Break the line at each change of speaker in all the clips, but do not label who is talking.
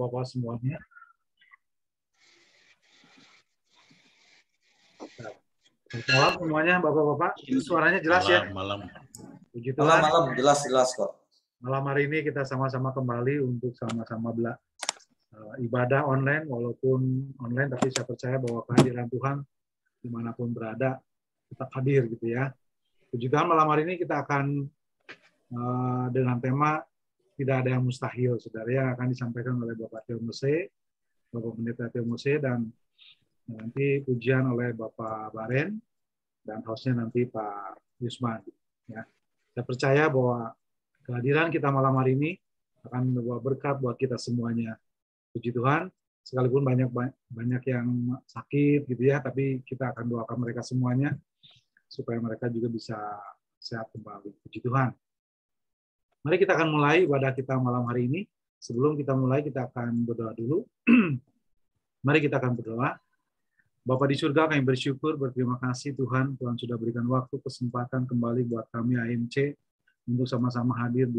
Bapak-Bapak semuanya. Selamat malam semuanya, Bapak-Bapak. Suaranya jelas ya?
Malam.
Puji Tuhan.
Malam, jelas kok.
Malam hari ini kita sama-sama kembali untuk sama-sama ibadah online, walaupun online, tapi saya percaya bahwa kehadiran Tuhan dimanapun berada, tetap hadir gitu ya. Puji Tuhan, malam hari ini kita akan dengan tema tidak ada yang mustahil, saudara, yang akan disampaikan oleh Bapak Theo Mose, Bapak Pendeta Theo Mose, dan nanti pujian oleh Bapak Baren, dan hostnya nanti Pak Yusman. Ya. Saya percaya bahwa kehadiran kita malam hari ini akan membawa berkat buat kita semuanya. Puji Tuhan, sekalipun banyak yang sakit gitu ya, tapi kita akan doakan mereka semuanya supaya mereka juga bisa sehat kembali. Puji Tuhan. Mari kita akan mulai ibadah kita malam hari ini. Sebelum kita mulai, kita akan berdoa dulu. Mari kita akan berdoa. Bapa di surga, kami bersyukur, berterima kasih Tuhan. Tuhan sudah berikan waktu, kesempatan kembali buat kami AMC untuk sama-sama hadir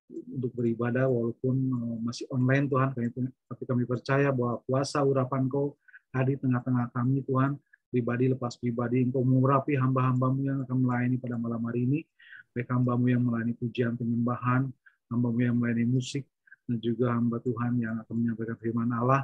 untuk beribadah walaupun masih online Tuhan. Tapi kami percaya bahwa kuasa urapan Kau hadir tengah-tengah kami Tuhan. Pribadi lepas pribadi, Engkau mengurapi hamba-hambamu yang akan melayani pada malam hari ini. Baik hamba-Mu yang melayani pujian penyembahan, hamba-Mu yang melayani musik, dan juga hamba Tuhan yang akan menyampaikan firman Allah,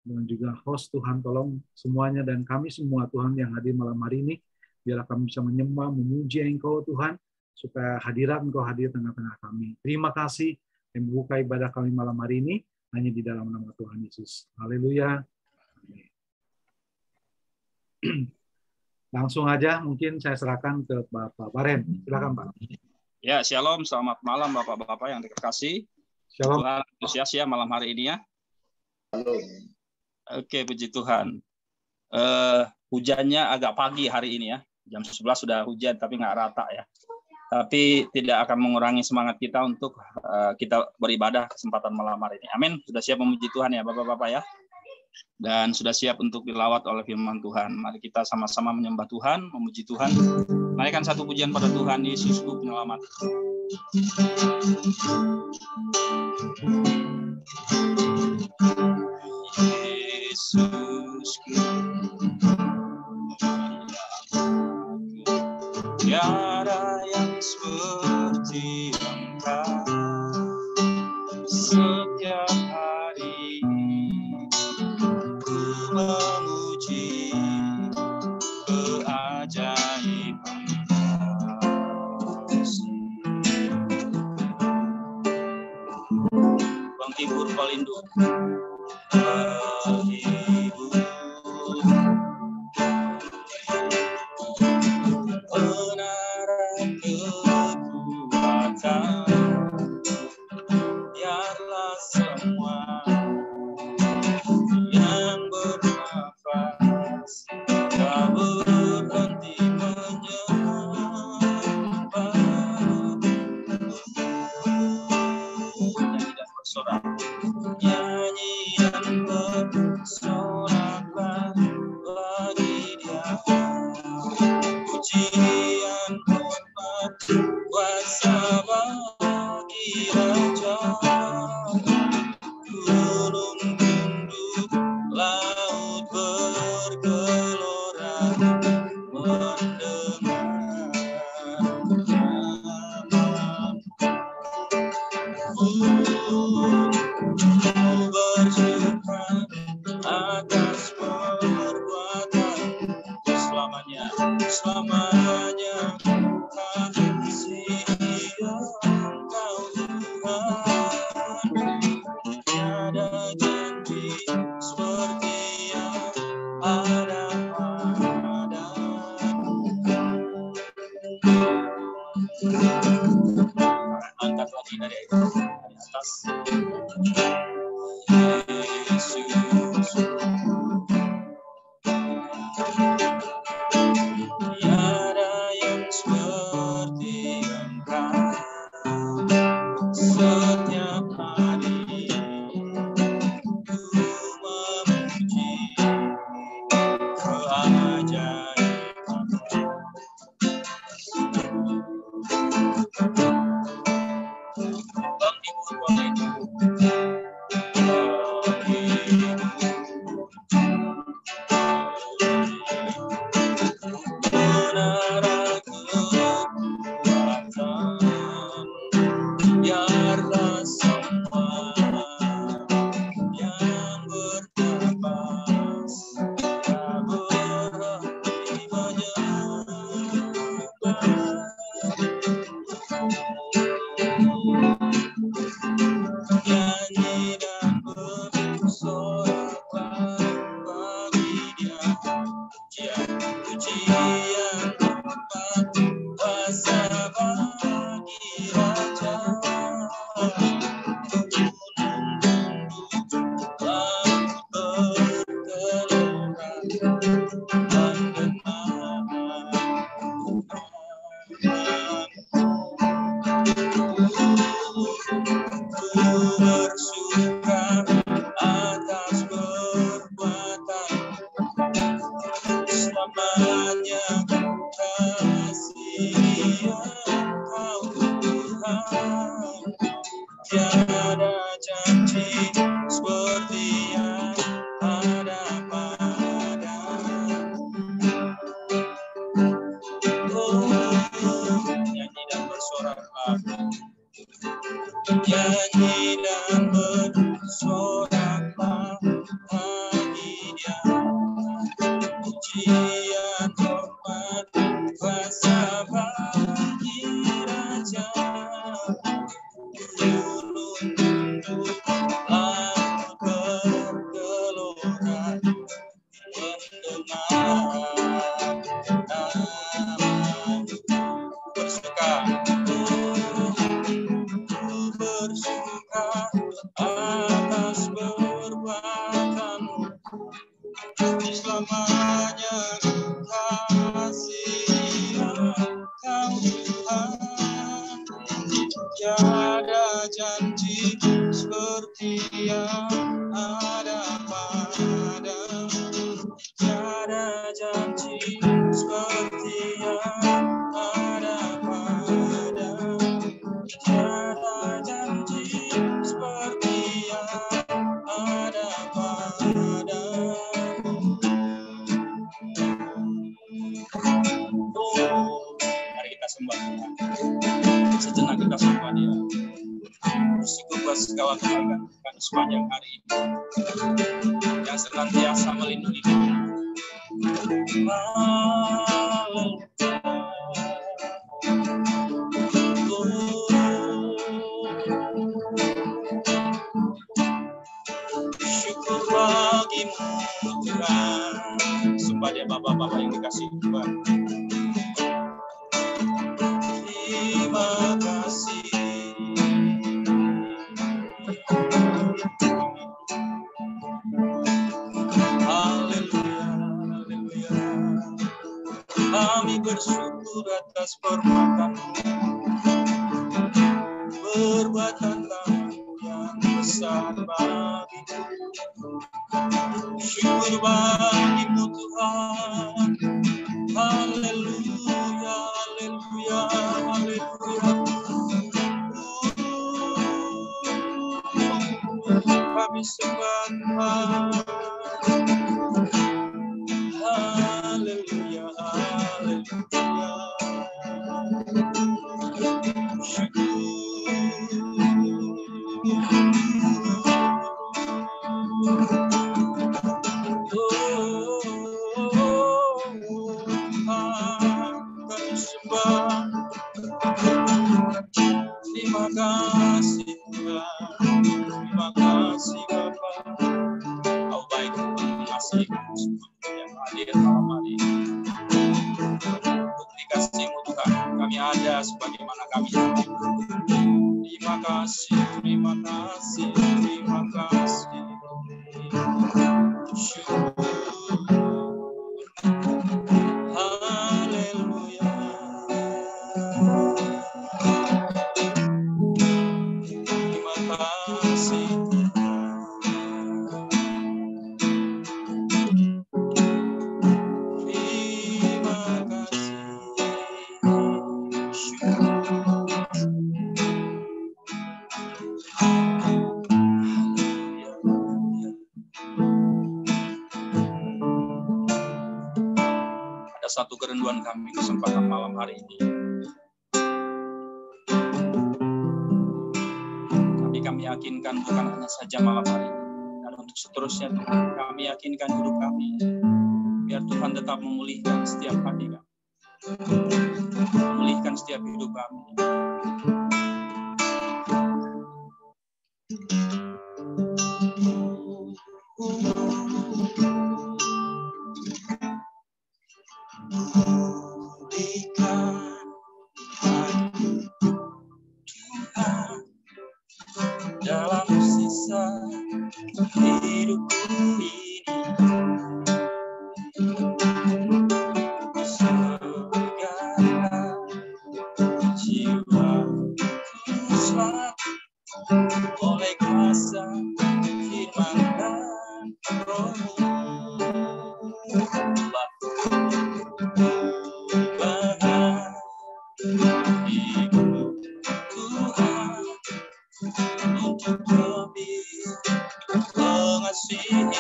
dan juga host Tuhan, tolong semuanya dan kami semua Tuhan yang hadir malam hari ini, biarlah kami bisa menyembah, memuji Engkau Tuhan, supaya hadirat Engkau hadir tengah-tengah kami. Terima kasih yang membuka ibadah kami malam hari ini, hanya di dalam nama Tuhan Yesus. Haleluya. Langsung aja mungkin saya serahkan ke Bapak Baren. Silakan Pak.
Ya, shalom, selamat malam Bapak-Bapak yang terkasih.
Shalom.
Tuhan antusias ya malam hari ini ya. Oke, puji Tuhan. Hujannya agak pagi hari ini ya. Jam 11 sudah hujan tapi nggak rata ya. Tapi tidak akan mengurangi semangat kita untuk kita beribadah kesempatan malam hari ini. Amin. Sudah siap memuji Tuhan ya Bapak-Bapak ya. Dan sudah siap untuk dilawat oleh firman Tuhan. Mari kita sama-sama menyembah Tuhan, memuji Tuhan. Naikkan satu pujian pada Tuhan Yesusku penyelamat. Yesusku, tiada yang seperti Engkau. Setiap hari memuji keajaiban penghibur pelindung kebenaran kekuatan biarlah semua yang bernafas tak berhenti menyembah. Nyanyi dan bersorak, nyanyi dan bersoraklah bagi Dia, pujian hormat kuasa bagi Raja. Gunung tunduk, laut bergelora mendengar namamu. Bersyukur atas perbuatan selamanya, selamanya kasih Engkau Tuhan. Tiada janji seperti yang ada padamu. Angkat lagi dari atas. Yesus, tiada yang seperti Engkau. Setiap hari ku memuji keajaiban-Mu. Penghibur pelindung yang ada padamu, tiada janji seperti yang ada padamu, tiada janji seperti yang ada padamu. Mari kita sembah Tuhan. Sejenak kita sembah Dia. Bersyukur buat segala kebaikan Tuhan sepanjang hari ini yang senantiasa melindungi kita. Syukur bagimu Tuhan. Sembah Dia Bapak-bapak yang dikasihi Tuhan. Terima kasih. Kami bersyukur atas perbuatan-Mu, perbuatan Kami yang besar bagimu. Syukur bagimu Tuhan. Haleluya, haleluya, haleluya. Kami sembah Tuhan. Haleluya, haleluya. Kami sembah. Terima kasih Tuhan. Terima kasih Bapa. Kau baik mengasihi kami semua yang hadir malam hari ini. Bukti kasih-Mu Tuhan, kami ada sebagaimana kami hadir. Terima kasih, terima kasih, terima kasih. Syukur. Haleluya. Terima kasih. Satu kerinduan kami kesempatan malam hari ini. Tapi kami yakinkan bukan hanya saja malam hari ini, dan untuk seterusnya Tuhan, kami yakinkan hidup kami, biar Tuhan tetap memulihkan setiap hati kami, memulihkan setiap hidup kami. Dalam sisa hidupku ini, segala jiwaku selalu oleh kuasa firman dan roh-Mu. Untuk lebih mengasihi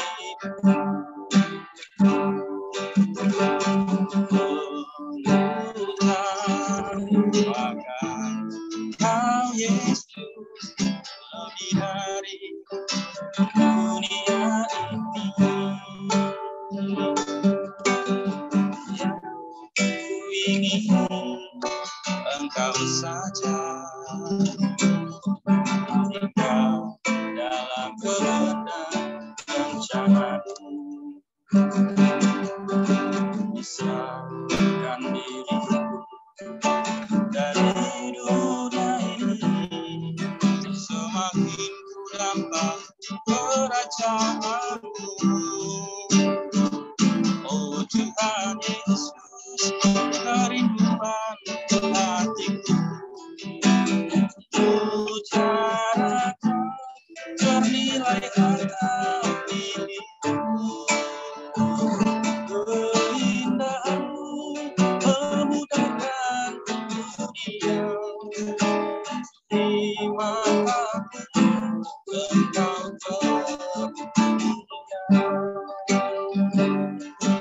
Tuhan, Kau Yesus lebih dari dunia ini. Yang ku ingin Engkau saja. Dalam kehendak rencana-Mu, pisahkan diriku dari dunia ini, semakin ku dapat kerajaan-Mu. Oh Tuhan Yesus, kerinduan hatiku. Utarakan ternilai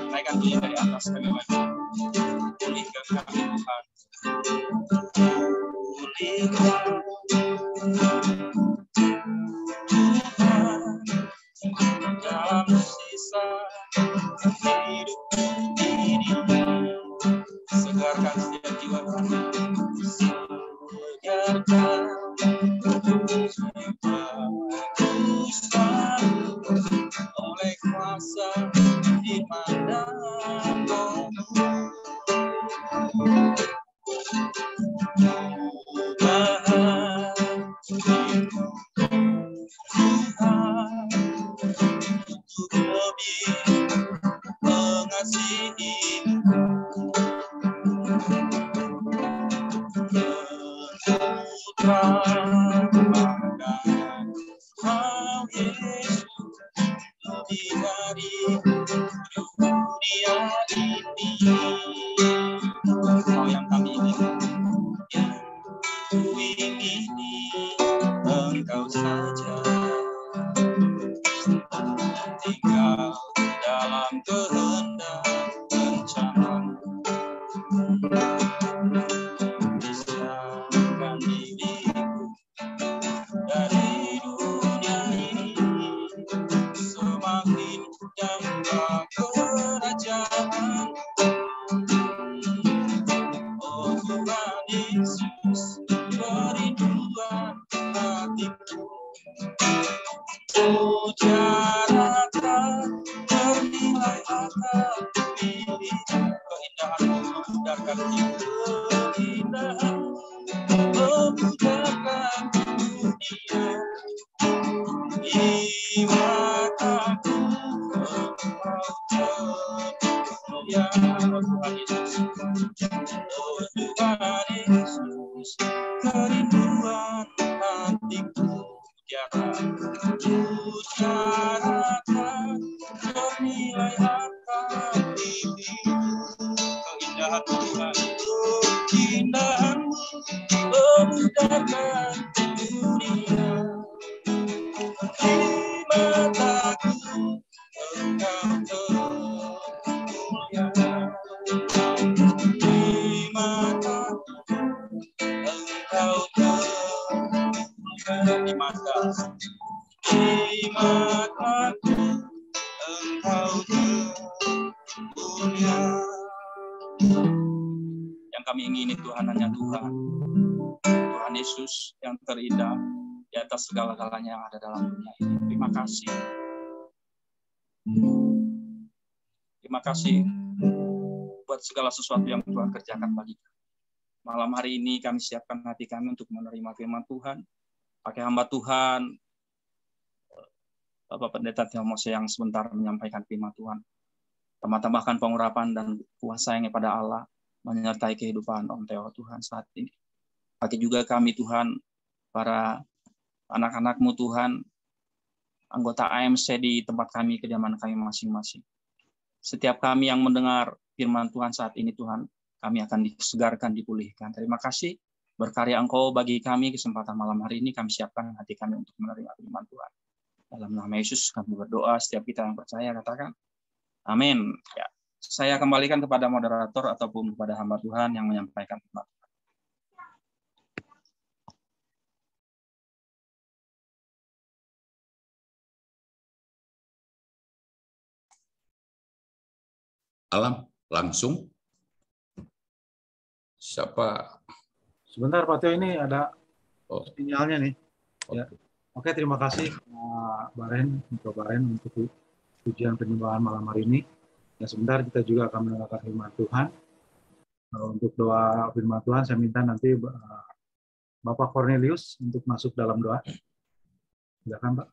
Naikkan diri dari atas kami lagi. Pulihkan kami Tuhan. Pulihkan Tuhan dalam sisa hidup ini. Segarkan setiap jiwa kami. Segarkan jiwa oleh kuasa firman dan segala-galanya yang ada dalam dunia ini. Terima kasih. Terima kasih buat segala sesuatu yang Tuhan kerjakan bagi kami. Malam hari ini kami siapkan hati kami untuk menerima firman Tuhan. Pakai hamba Tuhan, Bapak Pendeta Theomose yang sebentar menyampaikan firman Tuhan. Tambah-tambahkan pengurapan dan kuasa yang pada Allah menyertai kehidupan Om Theo Tuhan saat ini. Pakai juga kami Tuhan, para anak-anak-Mu Tuhan, anggota AMC di tempat kami, kediaman kami masing-masing. Setiap kami yang mendengar firman Tuhan saat ini Tuhan, kami akan disegarkan, dipulihkan. Terima kasih berkarya Engkau bagi kami kesempatan malam hari ini. Kami siapkan hati kami untuk menerima firman Tuhan. Dalam nama Yesus kami berdoa, setiap kita yang percaya katakan amin. Ya, saya kembalikan kepada moderator ataupun kepada hamba Tuhan yang menyampaikan firman.
Alam, langsung. Siapa?
Sebentar Pak Teo, ini ada sinyalnya nih. Ya. Oke, terima kasih Baren untuk pujian penyembahan malam hari ini. Ya, sebentar kita juga akan mendengarkan firman Tuhan. Untuk doa firman Tuhan, saya minta nanti Bapak Cornelius untuk masuk dalam doa. Silakan Pak.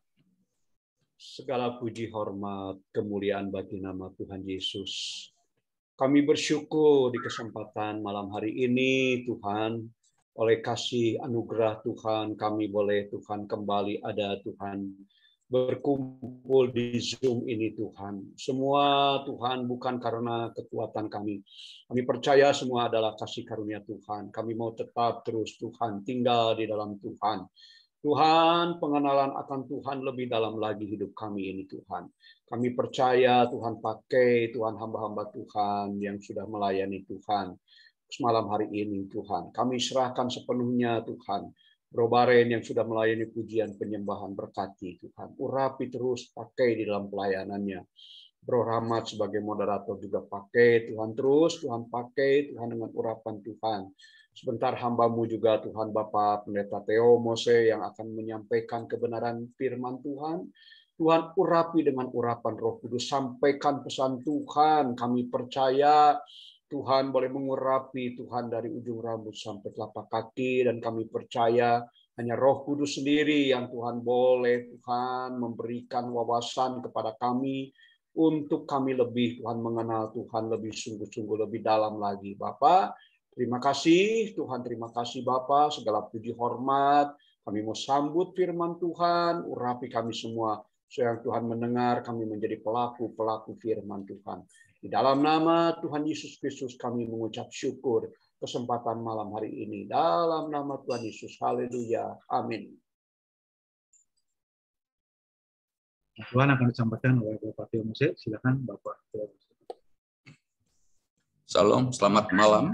Segala puji, hormat, kemuliaan bagi nama Tuhan Yesus. Kami bersyukur di kesempatan malam hari ini, Tuhan, oleh kasih anugerah Tuhan, kami boleh Tuhan kembali ada Tuhan berkumpul di Zoom ini Tuhan. Semua Tuhan bukan karena kekuatan kami. Kami percaya semua adalah kasih karunia Tuhan. Kami mau tetap terus Tuhan tinggal di dalam Tuhan. Tuhan, pengenalan akan Tuhan lebih dalam lagi hidup kami ini Tuhan. Kami percaya Tuhan pakai Tuhan hamba-hamba Tuhan yang sudah melayani Tuhan semalam hari ini Tuhan. Kami serahkan sepenuhnya Tuhan. Bro Baren yang sudah melayani pujian penyembahan berkati Tuhan. Urapi terus pakai di dalam pelayanannya. Bro Rahmat sebagai moderator juga pakai Tuhan terus. Tuhan pakai Tuhan dengan urapan Tuhan. Sebentar hambamu juga Tuhan Bapak Pendeta Theo Mose yang akan menyampaikan kebenaran firman Tuhan. Tuhan urapi dengan urapan Roh Kudus. Sampaikan pesan Tuhan. Kami percaya Tuhan boleh mengurapi Tuhan dari ujung rambut sampai telapak kaki, dan kami percaya hanya Roh Kudus sendiri yang Tuhan boleh Tuhan memberikan wawasan kepada kami untuk kami lebih Tuhan mengenal Tuhan lebih sungguh-sungguh lebih dalam lagi. Bapak, terima kasih Tuhan, terima kasih Bapak, segala puji hormat. Kami mau sambut firman Tuhan, urapi kami semua. Supaya Tuhan mendengar, kami menjadi pelaku-pelaku firman Tuhan. Di dalam nama Tuhan Yesus Kristus kami mengucap syukur kesempatan malam hari ini. Dalam nama Tuhan Yesus. Haleluya. Amin.
Tuhan akan disampaikan oleh Bapak Theo Mose. Silakan Bapak Theo Mose.
Salam, selamat malam.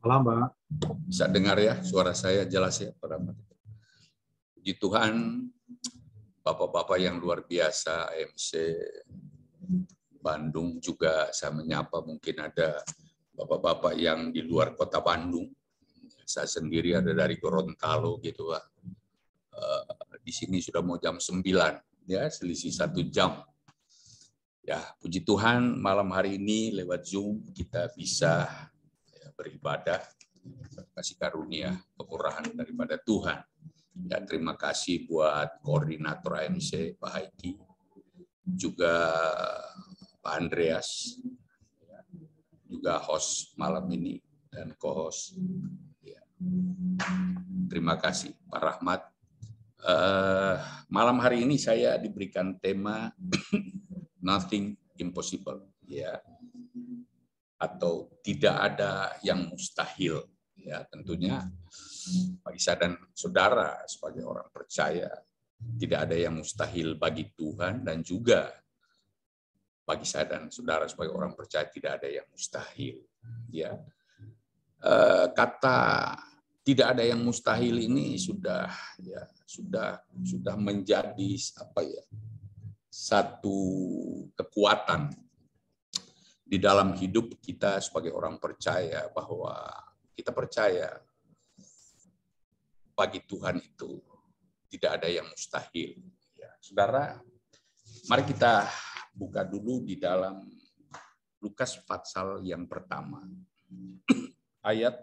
Salam, Pak.
Bisa dengar ya suara saya jelas ya, para puji Tuhan, Bapak-bapak yang luar biasa, AMC Bandung juga saya menyapa, mungkin ada bapak-bapak yang di luar kota Bandung. Saya sendiri ada dari Gorontalo gitu Pak. Di sini sudah mau jam 9 ya, selisih 1 jam. Ya, puji Tuhan malam hari ini lewat Zoom kita bisa ya, beribadah, kasih karunia, kemurahan daripada Tuhan. Dan terima kasih buat koordinator AMC Pak Haiki, juga Pak Andreas, juga host malam ini, dan co-host. Terima kasih, Pak Rahmat. Malam hari ini saya diberikan tema Nothing Impossible, ya, atau tidak ada yang mustahil. Ya, tentunya bagi saya dan saudara sebagai orang percaya, tidak ada yang mustahil bagi Tuhan, dan juga bagi saya dan saudara sebagai orang percaya tidak ada yang mustahil. Ya, kata tidak ada yang mustahil ini sudah menjadi apa ya, satu kekuatan di dalam hidup kita sebagai orang percaya, bahwa kita percaya bagi Tuhan itu tidak ada yang mustahil. Ya, saudara, mari kita buka dulu di dalam Lukas pasal yang pertama, ayat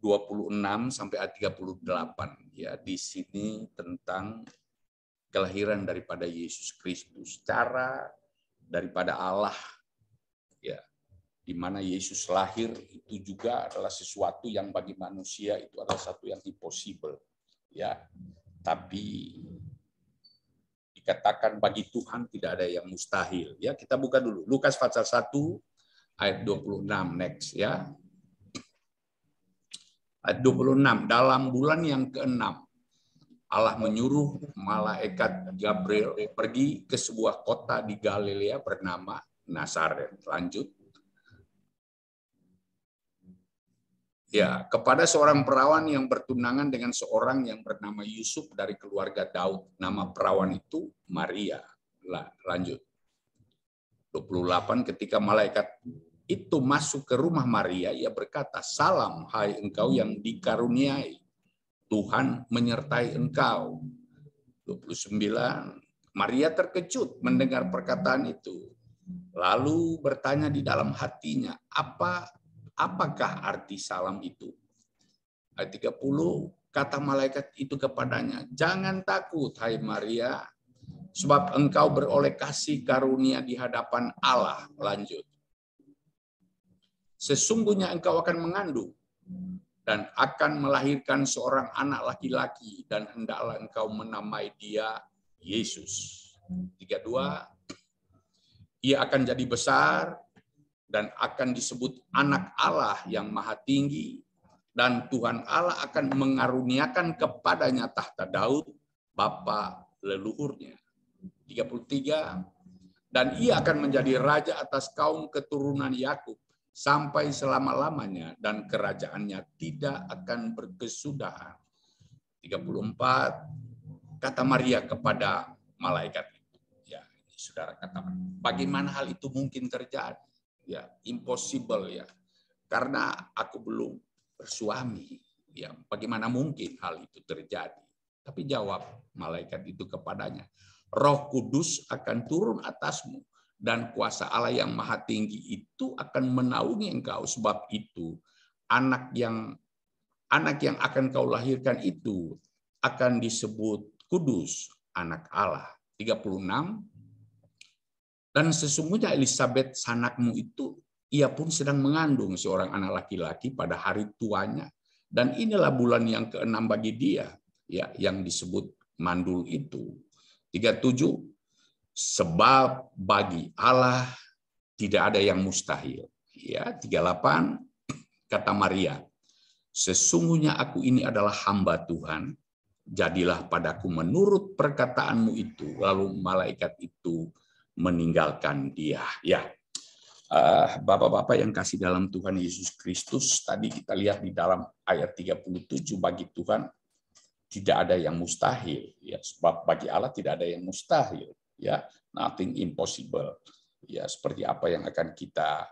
26 sampai ayat 38. Ya, di sini tentang kelahiran daripada Yesus Kristus, cara daripada Allah, ya, di mana Yesus lahir itu juga adalah sesuatu yang bagi manusia itu adalah satu yang impossible, ya. Tapi dikatakan bagi Tuhan tidak ada yang mustahil. Ya, kita buka dulu Lukas pasal 1 ayat 26 next ya. Ayat 26, dalam bulan yang ke-6 Allah menyuruh malaikat Gabriel pergi ke sebuah kota di Galilea bernama Nazaret. Lanjut. Ya, kepada seorang perawan yang bertunangan dengan seorang yang bernama Yusuf dari keluarga Daud. Nama perawan itu Maria. Lanjut. 28, ketika malaikat itu masuk ke rumah Maria, ia berkata, "Salam, hai engkau yang dikaruniai, Tuhan menyertai engkau." 29, Maria terkejut mendengar perkataan itu. Lalu bertanya di dalam hatinya, apakah arti salam itu? Ayat 30, kata malaikat itu kepadanya, "Jangan takut, hai Maria, sebab engkau beroleh kasih karunia di hadapan Allah." Lanjut. "Sesungguhnya engkau akan mengandung dan akan melahirkan seorang anak laki-laki, dan hendaklah engkau menamai dia Yesus. 32, ia akan jadi besar dan akan disebut anak Allah yang maha tinggi, dan Tuhan Allah akan mengaruniakan kepadanya tahta Daud, bapa leluhurnya. 33, dan ia akan menjadi raja atas kaum keturunan Yakub sampai selama-lamanya, dan kerajaannya tidak akan berkesudahan. 34, kata Maria kepada malaikat itu, ya, saudara, kata, bagaimana hal itu mungkin terjadi? Ya, impossible, ya, karena aku belum bersuami. Ya, bagaimana mungkin hal itu terjadi? Tapi jawab malaikat itu kepadanya, Roh Kudus akan turun atasmu, dan kuasa Allah yang maha tinggi itu akan menaungi engkau. Sebab itu anak yang akan kau lahirkan itu akan disebut kudus, anak Allah. 36, dan sesungguhnya Elisabet sanakmu itu, ia pun sedang mengandung seorang anak laki-laki pada hari tuanya, dan inilah bulan yang ke-6 bagi dia, ya, yang disebut mandul itu. 37, sebab bagi Allah tidak ada yang mustahil. Ya, 38, kata Maria, sesungguhnya aku ini adalah hamba Tuhan, jadilah padaku menurut perkataanmu itu. Lalu malaikat itu meninggalkan dia. Ya, Bapak-bapak yang kasih dalam Tuhan Yesus Kristus, tadi kita lihat di dalam ayat 37, bagi Tuhan tidak ada yang mustahil. Ya, sebab bagi Allah tidak ada yang mustahil. Ya, nothing impossible. Ya, seperti apa yang akan kita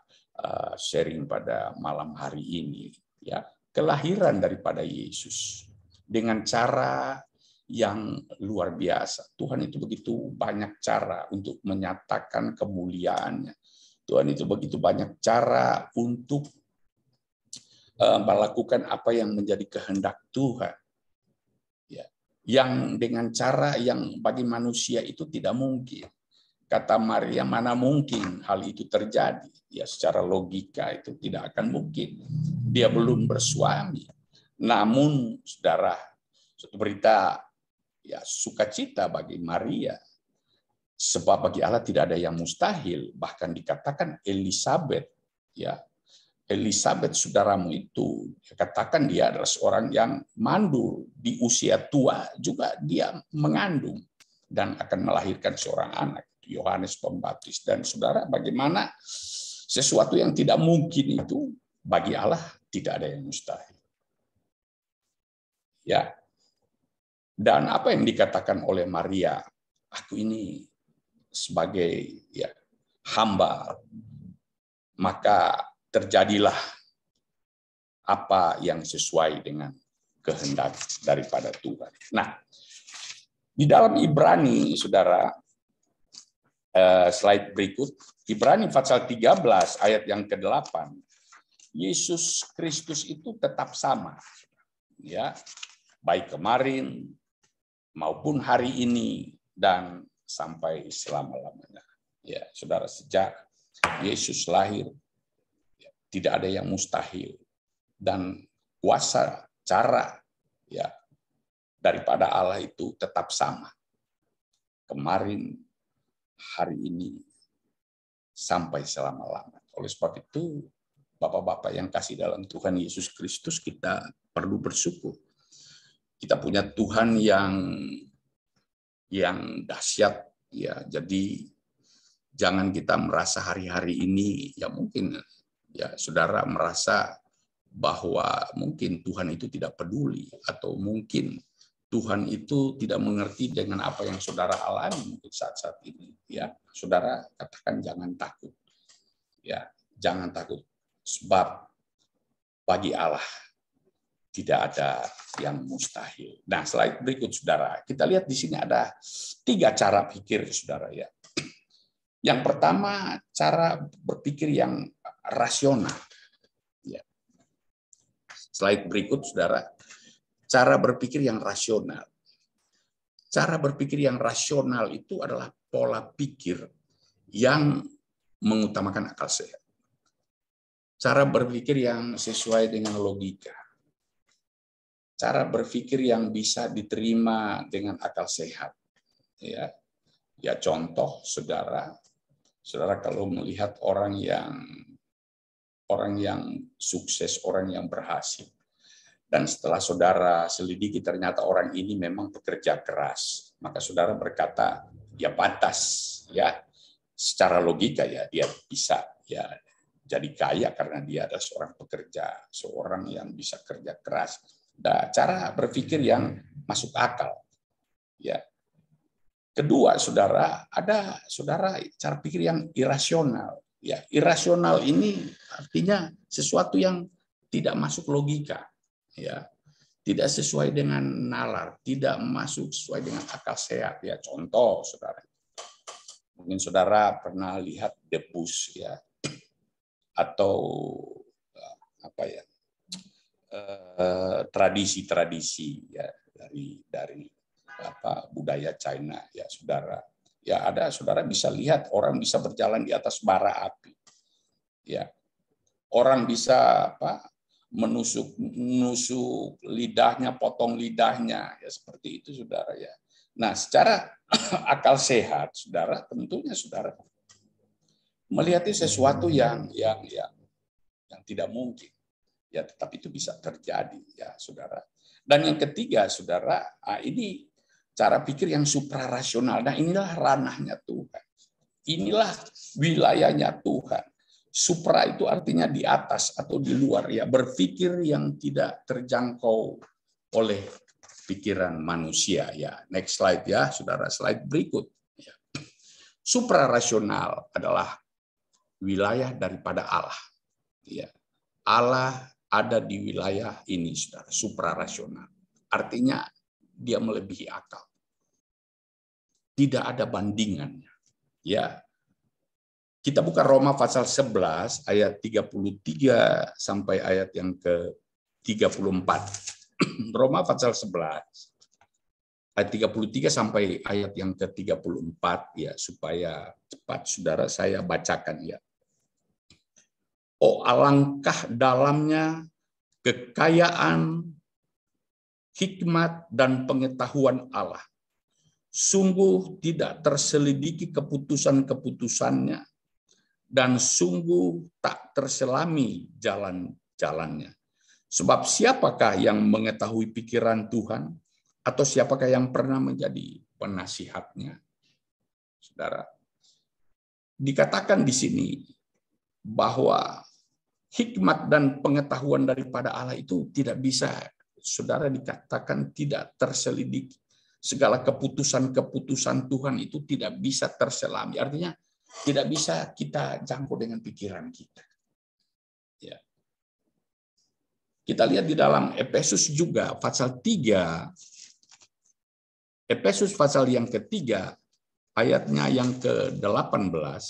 sharing pada malam hari ini. Ya, kelahiran daripada Yesus dengan cara yang luar biasa. Tuhan itu begitu banyak cara untuk menyatakan kemuliaannya. Tuhan itu begitu banyak cara untuk melakukan apa yang menjadi kehendak Tuhan. Ya, yang dengan cara yang bagi manusia itu tidak mungkin. Kata Maria, mana mungkin hal itu terjadi? Ya, secara logika itu tidak akan mungkin. Dia belum bersuami. Namun, saudara, suatu berita ya sukacita bagi Maria, sebab bagi Allah tidak ada yang mustahil. Bahkan dikatakan Elisabet, ya, Elisabet saudaramu itu, katakan dia adalah seorang yang mandul di usia tua, juga dia mengandung dan akan melahirkan seorang anak, Yohanes Pembaptis. Dan saudara, bagaimana sesuatu yang tidak mungkin itu bagi Allah tidak ada yang mustahil. Ya. Dan apa yang dikatakan oleh Maria, aku ini sebagai ya hamba, maka terjadilah apa yang sesuai dengan kehendak daripada Tuhan. Nah, di dalam Ibrani, saudara, slide berikut, Ibrani pasal 13 ayat yang ke-8, Yesus Kristus itu tetap sama, ya, baik kemarin maupun hari ini dan sampai selama-lamanya. Ya, saudara, sejak Yesus lahir tidak ada yang mustahil, dan kuasa cara ya daripada Allah itu tetap sama. Kemarin, hari ini, sampai selama-lamanya. Oleh sebab itu, Bapak-bapak yang kasih dalam Tuhan Yesus Kristus, kita perlu bersyukur. Kita punya Tuhan yang dahsyat, ya. Jadi jangan kita merasa hari-hari ini, ya mungkin ya saudara merasa bahwa mungkin Tuhan itu tidak peduli, atau mungkin Tuhan itu tidak mengerti dengan apa yang saudara alami saat-saat ini. Ya, saudara katakan jangan takut. Ya, jangan takut, sebab bagi Allah tidak ada yang mustahil. Nah, slide berikut, saudara. Kita lihat di sini ada 3 cara pikir, saudara, ya. Yang pertama, cara berpikir yang rasional. Ya. Slide berikut, saudara. Cara berpikir yang rasional. Cara berpikir yang rasional itu adalah pola pikir yang mengutamakan akal sehat. Cara berpikir yang sesuai dengan logika. Cara berpikir yang bisa diterima dengan akal sehat. Ya contoh saudara kalau melihat orang yang sukses, orang yang berhasil, dan setelah saudara selidiki ternyata orang ini memang pekerja keras, maka saudara berkata, ya pantas, ya secara logika ya dia bisa ya jadi kaya karena dia adalah seorang pekerja, seorang yang bisa kerja keras. Dan cara berpikir yang masuk akal. Ya. Kedua, saudara, ada cara pikir yang irasional. Ya, irasional ini artinya sesuatu yang tidak masuk logika, ya, tidak sesuai dengan nalar, tidak masuk sesuai dengan akal sehat. Ya, contoh, saudara, mungkin saudara pernah lihat debus, ya, atau apa ya, tradisi-tradisi ya dari budaya China, ya saudara. Ya ada saudara bisa lihat orang bisa berjalan di atas bara api. Ya. Orang bisa menusuk lidahnya, potong lidahnya, ya seperti itu saudara ya. Nah, secara akal sehat saudara, tentunya saudara melihat sesuatu yang tidak mungkin. Ya, tetapi itu bisa terjadi ya saudara. Dan yang ketiga saudara, ini cara pikir yang suprarasional. Nah, inilah ranahnya Tuhan. Inilah wilayahnya Tuhan. Supra itu artinya di atas atau di luar, ya, berpikir yang tidak terjangkau oleh pikiran manusia, ya. Next slide ya, saudara, slide berikut. Ya. Suprarasional adalah wilayah daripada Allah. Ya. Allah ada di wilayah ini, saudara, suprarasional. Artinya dia melebihi akal. Tidak ada bandingannya. Ya. Kita buka Roma pasal 11 ayat 33 sampai ayat yang ke-34. Roma pasal 11 ayat 33 sampai ayat yang ke-34 ya, supaya cepat saudara saya bacakan ya. Oh, alangkah dalamnya kekayaan, hikmat dan pengetahuan Allah. Sungguh tidak terselidiki keputusan-keputusannya, dan sungguh tak terselami jalan-jalannya. Sebab siapakah yang mengetahui pikiran Tuhan, atau siapakah yang pernah menjadi penasihatnya? Saudara, dikatakan di sini bahwa hikmat dan pengetahuan daripada Allah itu tidak bisa, saudara, dikatakan tidak terselidiki. Segala keputusan-keputusan Tuhan itu tidak bisa terselami. Artinya tidak bisa kita jangkau dengan pikiran kita. Ya. Kita lihat di dalam Efesus juga pasal 3. Efesus pasal yang ketiga, ayatnya yang ke-18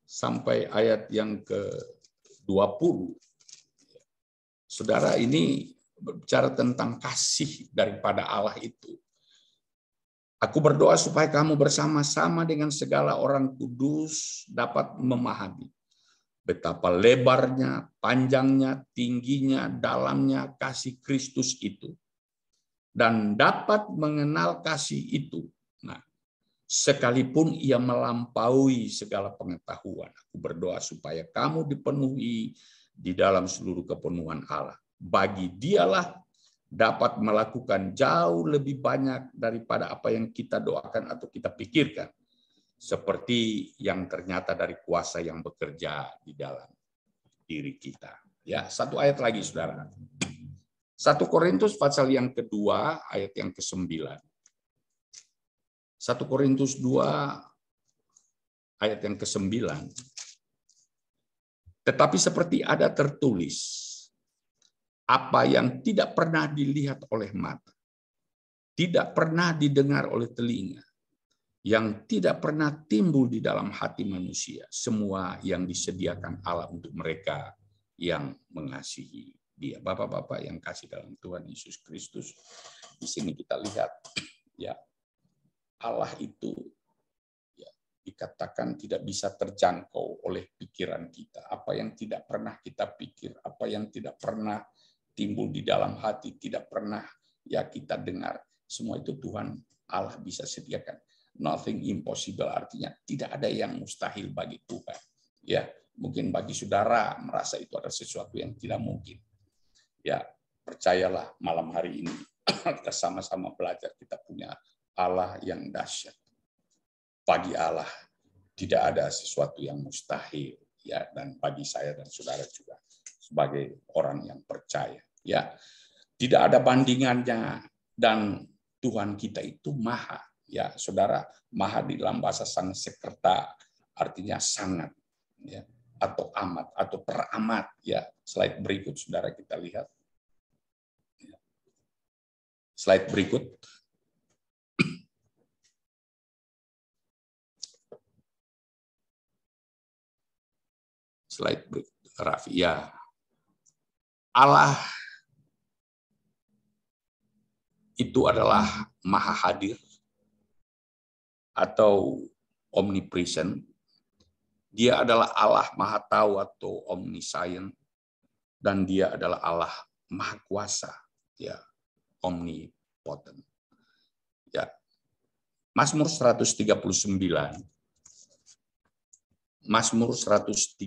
sampai ayat yang ke-20. Saudara, ini berbicara tentang kasih daripada Allah itu. Aku berdoa supaya kamu bersama-sama dengan segala orang kudus dapat memahami betapa lebarnya, panjangnya, tingginya, dalamnya kasih Kristus itu. Dan dapat mengenal kasih itu. Nah, sekalipun ia melampaui segala pengetahuan. Aku berdoa supaya kamu dipenuhi di dalam seluruh kepenuhan Allah. Bagi dialah dapat melakukan jauh lebih banyak daripada apa yang kita doakan atau kita pikirkan, seperti yang ternyata dari kuasa yang bekerja di dalam diri kita. Ya, satu ayat lagi, saudara. 1 Korintus pasal yang kedua, ayat yang ke-9. 1 Korintus 2, ayat yang ke-9. Tetapi seperti ada tertulis, apa yang tidak pernah dilihat oleh mata, tidak pernah didengar oleh telinga, yang tidak pernah timbul di dalam hati manusia, semua yang disediakan Allah untuk mereka yang mengasihi Dia. Bapak-bapak yang kasih dalam Tuhan Yesus Kristus, di sini kita lihat ya, Allah itu ya, dikatakan tidak bisa terjangkau oleh pikiran kita. Apa yang tidak pernah kita pikir, apa yang tidak pernah timbul di dalam hati, tidak pernah ya kita dengar, semua itu Tuhan Allah bisa sediakan. Nothing impossible artinya tidak ada yang mustahil bagi Tuhan. Ya, mungkin bagi saudara merasa itu adalah sesuatu yang tidak mungkin. Ya, percayalah malam hari ini kita sama-sama belajar, kita punya Allah yang dahsyat. Bagi Allah tidak ada sesuatu yang mustahil, ya, dan bagi saya dan saudara juga sebagai orang yang percaya, ya, tidak ada bandingannya, dan Tuhan kita itu maha. Ya, saudara, maha di dalam bahasa Sanskerta artinya sangat, ya, atau amat, atau teramat. Ya, slide berikut, saudara, kita lihat. Slide berikut. Slide berikut, Raffi. Ya, Allah itu adalah maha hadir, atau omnipresent. Dia adalah Allah maha tahu atau omniscient, dan dia adalah Allah maha kuasa, ya, omnipotent. Ya. Mazmur 139. Mazmur 139,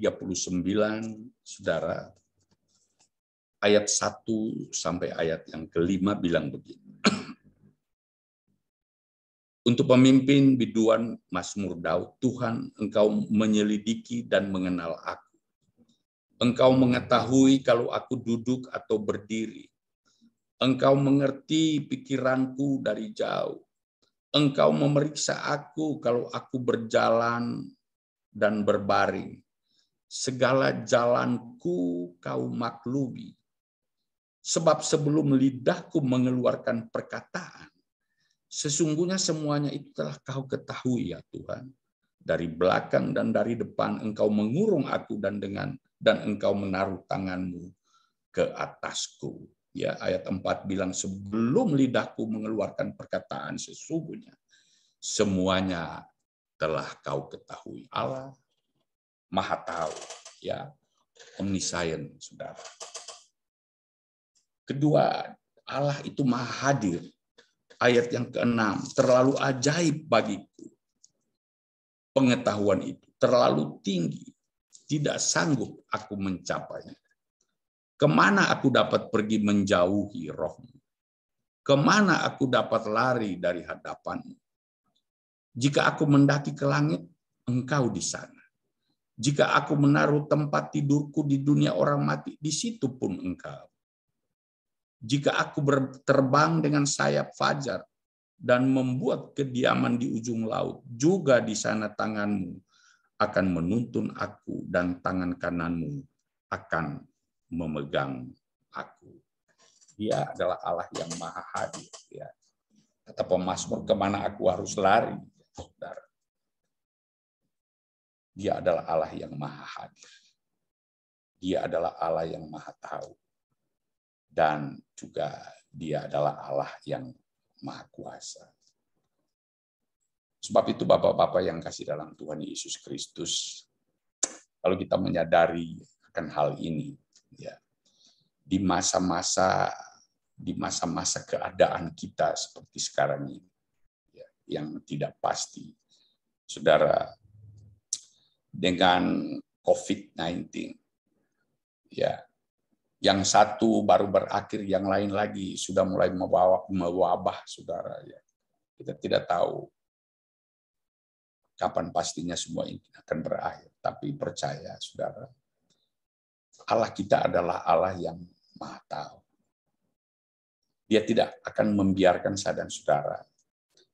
saudara, ayat 1 sampai ayat yang kelima bilang begini. Untuk pemimpin biduan Mazmur Daud, Tuhan, Engkau menyelidiki dan mengenal aku. Engkau mengetahui kalau aku duduk atau berdiri. Engkau mengerti pikiranku dari jauh. Engkau memeriksa aku kalau aku berjalan dan berbaring. Segala jalanku kau maklumi. Sebab sebelum lidahku mengeluarkan perkataan, sesungguhnya semuanya itu telah kau ketahui, ya Tuhan. Dari belakang dan dari depan engkau mengurung aku, dan engkau menaruh tanganmu ke atasku. Ya, ayat 4 bilang, sebelum lidahku mengeluarkan perkataan, sesungguhnya semuanya telah kau ketahui. Allah maha tahu, ya, omniscient, saudara. Kedua, Allah itu maha hadir. Ayat yang ke-6, terlalu ajaib bagiku. Pengetahuan itu terlalu tinggi, tidak sanggup aku mencapainya. Kemana aku dapat pergi menjauhi rohmu? Kemana aku dapat lari dari hadapanmu? Jika aku mendaki ke langit, engkau di sana. Jika aku menaruh tempat tidurku di dunia orang mati, di situ pun engkau. Jika aku terbang dengan sayap fajar dan membuat kediaman di ujung laut, juga di sana tanganmu akan menuntun aku dan tangan kananmu akan memegang aku. Dia adalah Allah yang maha hadir. Ya. Kata pemazmur, kemana aku harus lari? Saudara. Dia adalah Allah yang maha hadir. Dia adalah Allah yang maha tahu. Dan juga dia adalah Allah yang maha kuasa. Sebab itu Bapak-Bapak yang kasih dalam Tuhan Yesus Kristus, kalau kita menyadari akan hal ini, ya, di masa-masa keadaan kita seperti sekarang ini, ya, yang tidak pasti, saudara, dengan COVID-19, ya, yang satu baru berakhir, yang lain lagi sudah mulai mewabah, saudara. Ya. Kita tidak tahu kapan pastinya semua ini akan berakhir. Tapi percaya, saudara, Allah kita adalah Allah yang maha tahu. Dia tidak akan membiarkan saya dan saudara.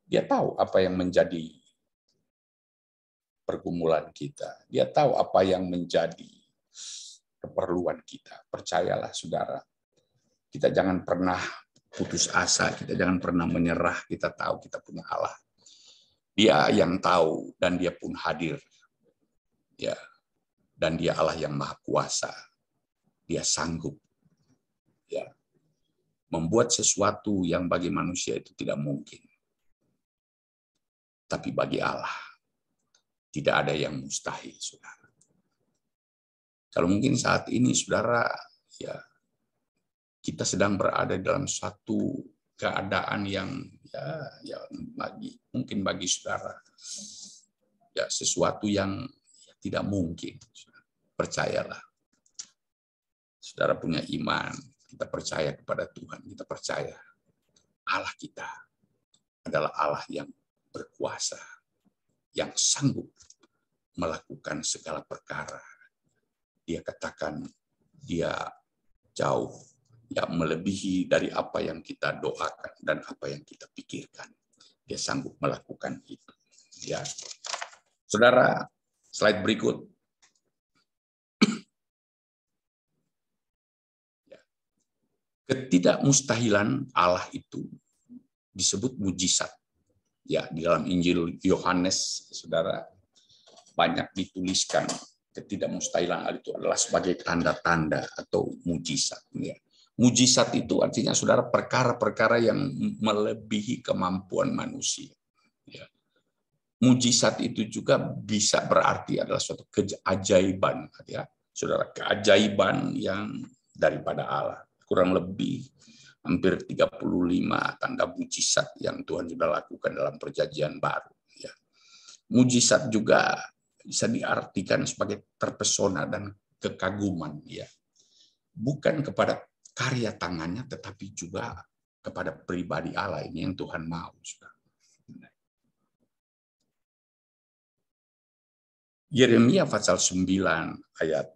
Dia tahu apa yang menjadi pergumulan kita. Dia tahu apa yang menjadi keperluan kita. Percayalah, saudara. Kita jangan pernah putus asa, kita jangan pernah menyerah. Kita tahu kita punya Allah. Dia yang tahu dan dia pun hadir. Ya. Dan dia Allah yang maha kuasa. Dia sanggup, ya, membuat sesuatu yang bagi manusia itu tidak mungkin. Tapi bagi Allah tidak ada yang mustahil, saudara. Kalau mungkin saat ini, saudara, ya, kita sedang berada dalam satu keadaan yang mungkin bagi saudara ya sesuatu yang tidak mungkin. Percayalah, saudara punya iman, kita percaya kepada Tuhan, kita percaya Allah kita adalah Allah yang berkuasa, yang sanggup melakukan segala perkara. Dia katakan dia jauh, ya melebihi dari apa yang kita doakan dan apa yang kita pikirkan. Dia sanggup melakukan itu. Ya, saudara, slide berikut. Ketidakmustahilan Allah itu disebut mujizat. Ya, di dalam Injil Yohanes, saudara, banyak dituliskan ketidakmustahilan Allah itu adalah sebagai tanda-tanda atau mujizat. Ya. Mujizat itu artinya, saudara, perkara-perkara yang melebihi kemampuan manusia. Ya. Mujizat itu juga bisa berarti adalah suatu keajaiban, ya, saudara, keajaiban yang daripada Allah. Kurang lebih hampir 35 tanda mujizat yang Tuhan sudah lakukan dalam perjanjian baru. Ya. Mujizat juga bisa diartikan sebagai terpesona dan kekaguman. Ya. Bukan kepada karya tangannya, tetapi juga kepada pribadi Allah ini yang Tuhan mau. Yeremia pasal 9 ayat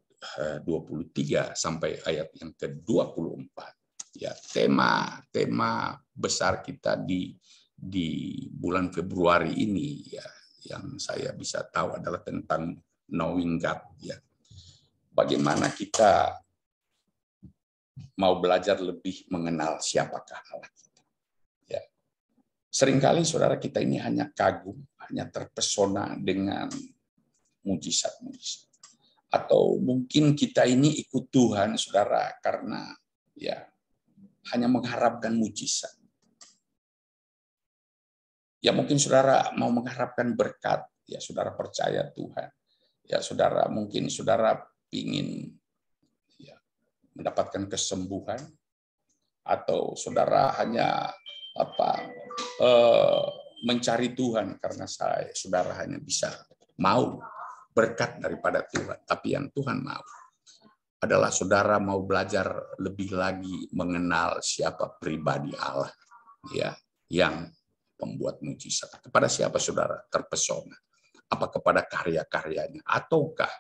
23 sampai ayat yang ke-24. Ya, tema besar kita di bulan Februari ini ya, yang saya bisa tahu adalah tentang knowing God, ya. Bagaimana kita mau belajar lebih mengenal siapakah Allah kita. Ya. Seringkali saudara kita ini hanya kagum, hanya terpesona dengan mujizat-mujizat. Atau mungkin kita ini ikut Tuhan, saudara, karena ya hanya mengharapkan mujizat. Ya mungkin saudara mau mengharapkan berkat, ya saudara percaya Tuhan. Ya saudara mungkin saudara ingin ya, mendapatkan kesembuhan, atau saudara hanya mencari Tuhan karena saudara hanya bisa mau berkat daripada Tuhan. Tapi yang Tuhan mau adalah saudara mau belajar lebih lagi mengenal siapa pribadi Allah, ya, yang pembuat mujizat. Kepada siapa saudara terpesona? Apa kepada karya-karyanya ataukah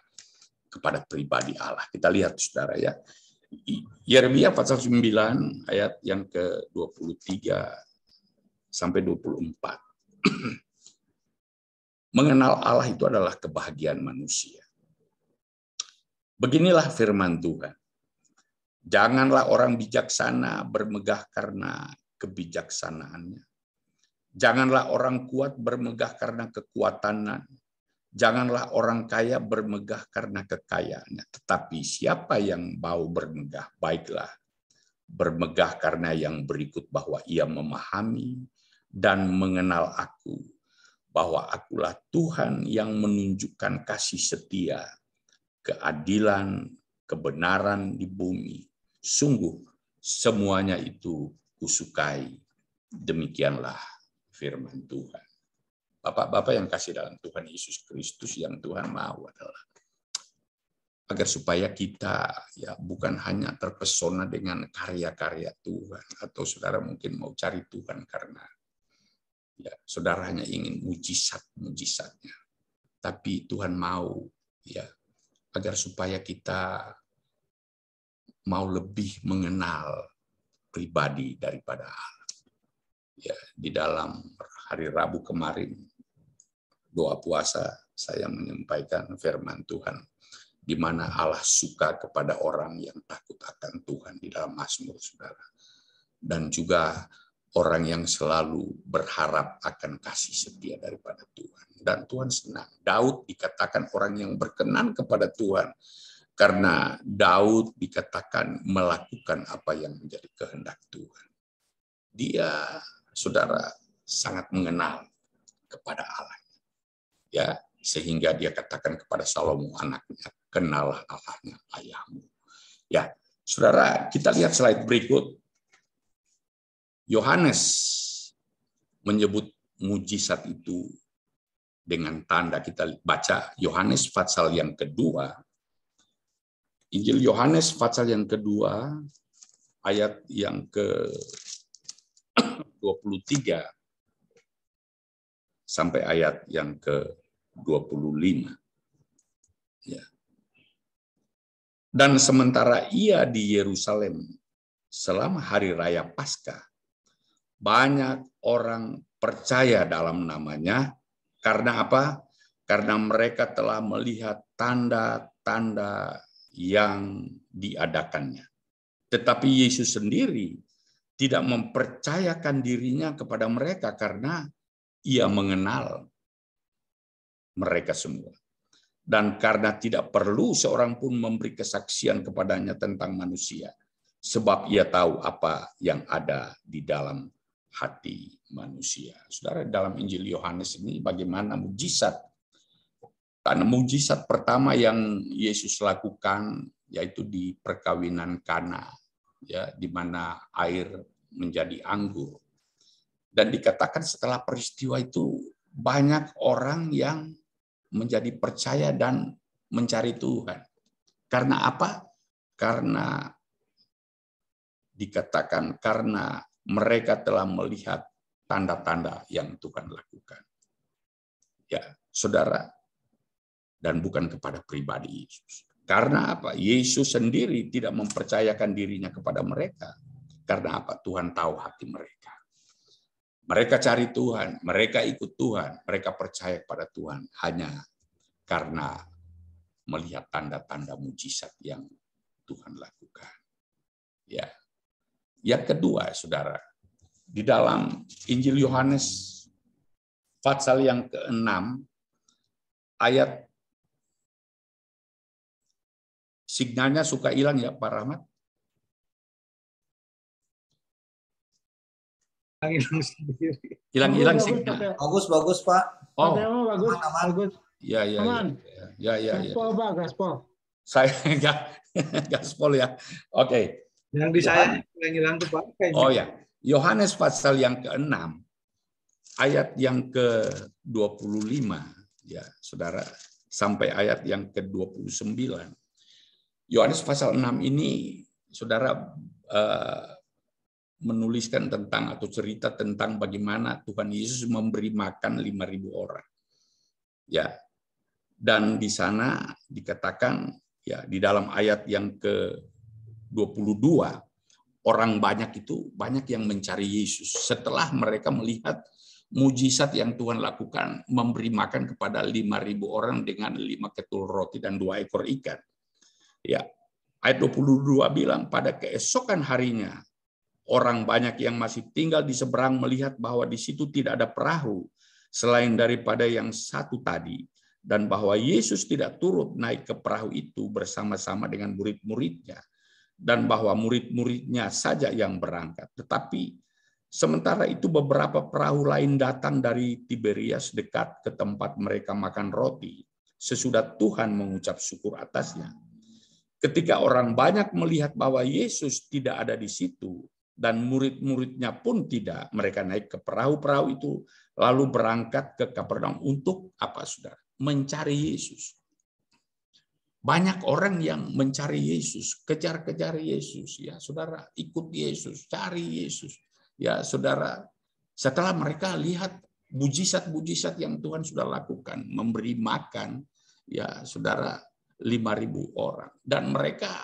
kepada pribadi Allah? Kita lihat saudara ya. Yeremia pasal 9 ayat yang ke-23 sampai 24. Mengenal Allah itu adalah kebahagiaan manusia. Beginilah firman Tuhan. Janganlah orang bijaksana bermegah karena kebijaksanaannya. Janganlah orang kuat bermegah karena kekuatannya. Janganlah orang kaya bermegah karena kekayaannya. Tetapi siapa yang mau bermegah, baiklah bermegah karena yang berikut, bahwa ia memahami dan mengenal aku, bahwa akulah Tuhan yang menunjukkan kasih setia, keadilan, kebenaran di bumi. Sungguh semuanya itu kusukai. Demikianlah firman Tuhan. Bapak-bapak yang kasih dalam Tuhan Yesus Kristus, yang Tuhan mau adalah agar supaya kita ya bukan hanya terpesona dengan karya-karya Tuhan, atau saudara mungkin mau cari Tuhan karena ya, saudara hanya ingin mujizat-mujizatnya. Tapi Tuhan mau ya agar supaya kita mau lebih mengenal pribadi daripada Allah. Ya, di dalam hari Rabu kemarin doa puasa saya menyampaikan firman Tuhan, di mana Allah suka kepada orang yang takut akan Tuhan di dalam Mazmur, saudara. Dan juga orang yang selalu berharap akan kasih setia daripada Tuhan. Dan Tuhan senang. Daud dikatakan orang yang berkenan kepada Tuhan, karena Daud dikatakan melakukan apa yang menjadi kehendak Tuhan. Dia, saudara, sangat mengenal kepada Allah. Ya, sehingga dia katakan kepada Salomo anaknya, kenallah Allahnya ayahmu. Ya, saudara, kita lihat slide berikut. Yohanes menyebut mujizat itu dengan tanda. Kita baca Yohanes pasal yang kedua. Injil Yohanes pasal yang kedua, ayat yang ke-23 sampai ayat yang ke-25. Ya. Dan sementara ia di Yerusalem selama hari raya Paskah, banyak orang percaya dalam namanya. Karena apa? Karena mereka telah melihat tanda-tanda yang diadakannya. Tetapi Yesus sendiri tidak mempercayakan dirinya kepada mereka karena ia mengenal mereka semua. Dan karena tidak perlu seorang pun memberi kesaksian kepadanya tentang manusia, sebab ia tahu apa yang ada di dalam hati manusia. Saudara, dalam Injil Yohanes ini bagaimana mujizat. Karena mujizat pertama yang Yesus lakukan yaitu di perkawinan Kana, ya, di mana air menjadi anggur. Dan dikatakan setelah peristiwa itu banyak orang yang menjadi percaya dan mencari Tuhan. Karena apa? Karena dikatakan karena mereka telah melihat tanda-tanda yang Tuhan lakukan. Ya, saudara, dan bukan kepada pribadi Yesus. Karena apa? Yesus sendiri tidak mempercayakan dirinya kepada mereka. Karena apa? Tuhan tahu hati mereka. Mereka cari Tuhan, mereka ikut Tuhan, mereka percaya kepada Tuhan hanya karena melihat tanda-tanda mujizat yang Tuhan lakukan. Ya. Yang kedua, saudara, di dalam Injil Yohanes pasal yang ke-6 ayat, signalnya suka hilang ya Pak Rahmat? Hilang signal.
Bagus Pak.
Oh,
Bagus.
Ya.
Gaspol Pak, gaspol.
Saya gaspol ya. Oke.
Yang di saya yang hilang tuh Pak.
Oh ya, Yohanes pasal yang ke-6 ayat yang ke-25 ya, Saudara, sampai ayat yang ke-29. Yohanes pasal 6 ini Saudara menuliskan tentang atau cerita tentang bagaimana Tuhan Yesus memberi makan 5.000 orang. Ya. Dan di sana dikatakan ya, di dalam ayat yang ke-22, orang banyak yang mencari Yesus setelah mereka melihat mujizat yang Tuhan lakukan, memberi makan kepada 5.000 orang dengan 5 ketul roti dan 2 ekor ikan. Ya. Ayat 22 bilang, pada keesokan harinya orang banyak yang masih tinggal di seberang melihat bahwa di situ tidak ada perahu selain daripada yang satu tadi, dan bahwa Yesus tidak turut naik ke perahu itu bersama-sama dengan murid-muridnya, dan bahwa murid-muridnya saja yang berangkat. Tetapi sementara itu beberapa perahu lain datang dari Tiberias dekat ke tempat mereka makan roti, sesudah Tuhan mengucap syukur atasnya. Ketika orang banyak melihat bahwa Yesus tidak ada di situ, dan murid-muridnya pun tidak, mereka naik ke perahu-perahu itu, lalu berangkat ke Kapernaum untuk apa, saudara? Mencari Yesus. Banyak orang yang mencari Yesus, kejar-kejar Yesus, ya saudara, ikut Yesus, cari Yesus, ya saudara. Setelah mereka lihat mujizat-mujizat yang Tuhan sudah lakukan, memberi makan, ya saudara, 5.000 orang, dan mereka,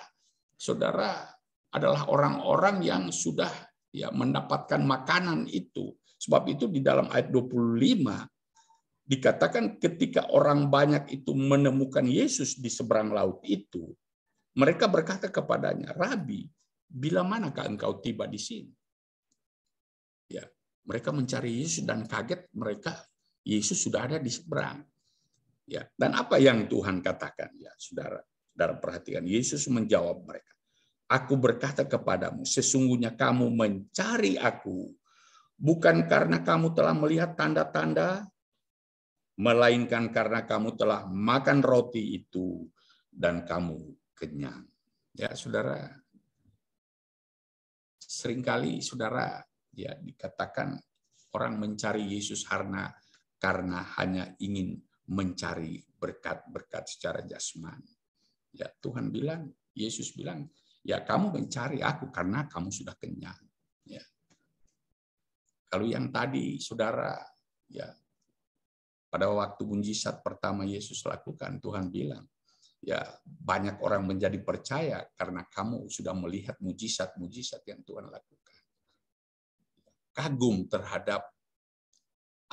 saudara, adalah orang-orang yang sudah ya mendapatkan makanan itu. Sebab itu di dalam ayat 25 dikatakan ketika orang banyak itu menemukan Yesus di seberang laut itu, mereka berkata kepadanya, Rabi, bila manakah engkau tiba di sini? Ya, mereka mencari Yesus dan kaget mereka, Yesus sudah ada di seberang. Ya, dan apa yang Tuhan katakan? Ya, saudara perhatikan, Yesus menjawab mereka, Aku berkata kepadamu, sesungguhnya kamu mencari aku, bukan karena kamu telah melihat tanda-tanda, melainkan karena kamu telah makan roti itu dan kamu kenyang. Ya, saudara, seringkali saudara Ya, dikatakan orang mencari Yesus karena hanya ingin mencari berkat-berkat secara jasmani. Ya, Tuhan bilang, Yesus bilang, ya kamu mencari aku karena kamu sudah kenyang. Ya. Kalau yang tadi, saudara, ya pada waktu mujizat pertama Yesus lakukan, Tuhan bilang, ya banyak orang menjadi percaya karena kamu sudah melihat mujizat-mujizat yang Tuhan lakukan. Kagum terhadap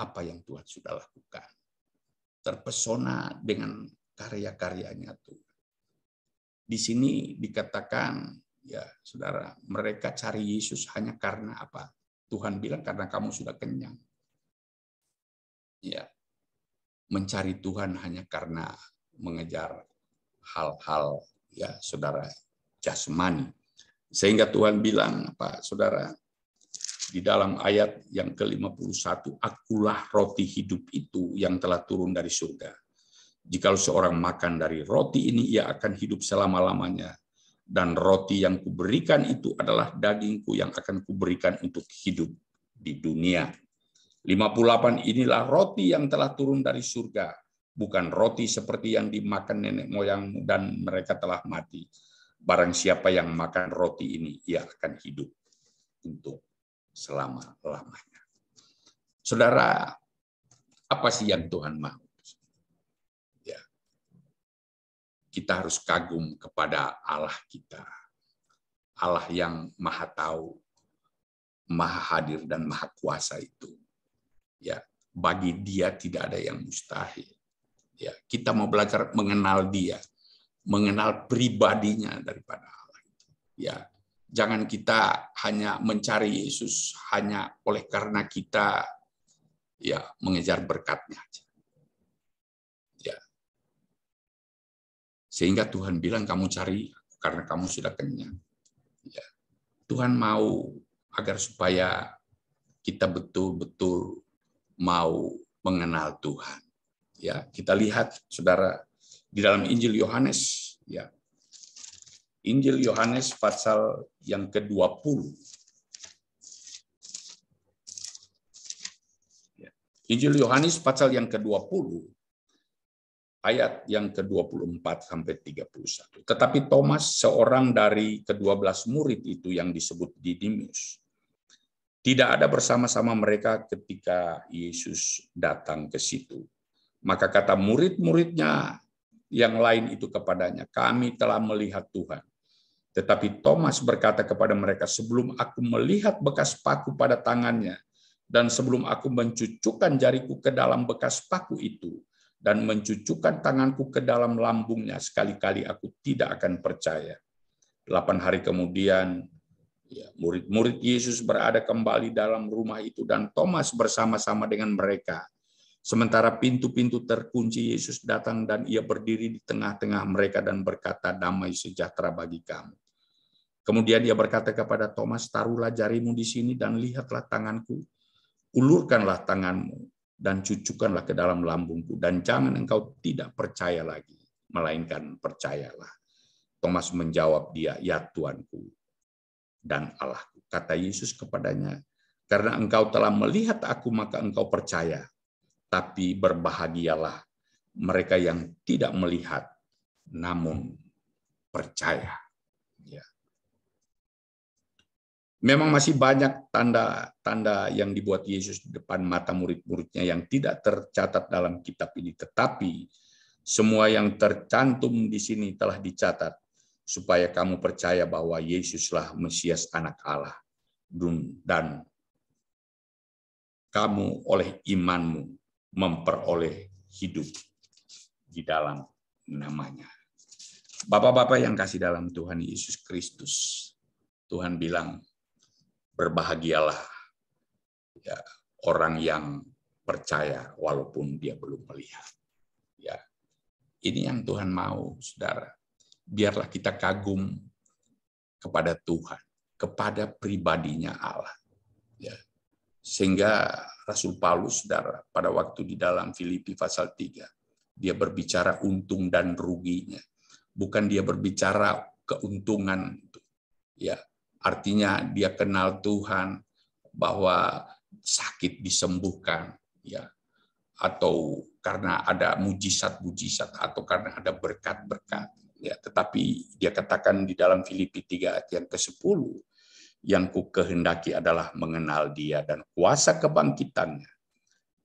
apa yang Tuhan sudah lakukan. Terpesona dengan karya-karyanya Tuhan. Di sini dikatakan, ya saudara, mereka cari Yesus hanya karena apa? Tuhan bilang karena kamu sudah kenyang. Ya, mencari Tuhan hanya karena mengejar hal-hal, ya saudara, jasmani. Sehingga Tuhan bilang, apa saudara, di dalam ayat yang ke-51, akulah roti hidup itu yang telah turun dari surga. Jikalau seorang makan dari roti ini, ia akan hidup selama-lamanya. Dan roti yang kuberikan itu adalah dagingku yang akan kuberikan untuk hidup di dunia. 58, inilah roti yang telah turun dari surga. Bukan roti seperti yang dimakan nenek moyangmu dan mereka telah mati. Barang siapa yang makan roti ini, ia akan hidup untuk selama-lamanya. Saudara, apa sih yang Tuhan mau? Ya. Kita harus kagum kepada Allah kita. Allah yang maha tahu, maha hadir dan maha kuasa itu. Ya, bagi Dia tidak ada yang mustahil. Ya, kita mau belajar mengenal Dia, mengenal pribadinya daripada Allah. Ya, jangan kita hanya mencari Yesus hanya oleh karena kita ya mengejar berkat-Nya. Ya. Sehingga Tuhan bilang kamu cari karena kamu sudah kenyang. Ya. Tuhan mau agar supaya kita betul-betul mau mengenal Tuhan. Ya, kita lihat saudara di dalam Injil Yohanes, ya. Injil Yohanes pasal yang ke-20. Injil Yohanes pasal yang ke-20, ayat yang ke-24 sampai 31. Tetapi Thomas, seorang dari ke-12 murid itu yang disebut Didimus, tidak ada bersama-sama mereka ketika Yesus datang ke situ. Maka kata murid-muridnya yang lain itu kepadanya, kami telah melihat Tuhan. Tetapi Thomas berkata kepada mereka, sebelum aku melihat bekas paku pada tangannya, dan sebelum aku mencucukkan jariku ke dalam bekas paku itu, dan mencucukkan tanganku ke dalam lambungnya, sekali-kali aku tidak akan percaya. 8 hari kemudian, ya, murid-murid Yesus berada kembali dalam rumah itu, dan Thomas bersama-sama dengan mereka. Sementara pintu-pintu terkunci, Yesus datang dan ia berdiri di tengah-tengah mereka dan berkata, damai sejahtera bagi kamu. Kemudian ia berkata kepada Thomas, taruhlah jarimu di sini dan lihatlah tanganku. Ulurkanlah tanganmu dan cucukkanlah ke dalam lambungku. Dan jangan engkau tidak percaya lagi, melainkan percayalah. Thomas menjawab dia, ya Tuanku dan Allahku. Kata Yesus kepadanya, karena engkau telah melihat aku, maka engkau percaya. Tapi berbahagialah mereka yang tidak melihat, namun percaya. Ya. Memang masih banyak tanda-tanda yang dibuat Yesus di depan mata murid-muridnya yang tidak tercatat dalam kitab ini. Tetapi semua yang tercantum di sini telah dicatat supaya kamu percaya bahwa Yesuslah Mesias Anak Allah. Dan kamu oleh imanmu memperoleh hidup di dalam namanya. Bapak-bapak yang kasih dalam Tuhan Yesus Kristus, Tuhan bilang, berbahagialah ya, orang yang percaya walaupun dia belum melihat. Ya, ini yang Tuhan mau, saudara. Biarlah kita kagum kepada Tuhan, kepada pribadinya Allah. Ya. Sehingga Rasul Paulus, saudara, pada waktu di dalam Filipi pasal 3, dia berbicara untung dan ruginya. Bukan dia berbicara keuntungan. Ya, artinya dia kenal Tuhan, bahwa sakit disembuhkan, ya, atau karena ada mujizat-mujizat, atau karena ada berkat-berkat. Ya, tetapi dia katakan di dalam Filipi 3 ayat yang ke-10, yang ku kehendaki adalah mengenal dia dan kuasa kebangkitannya,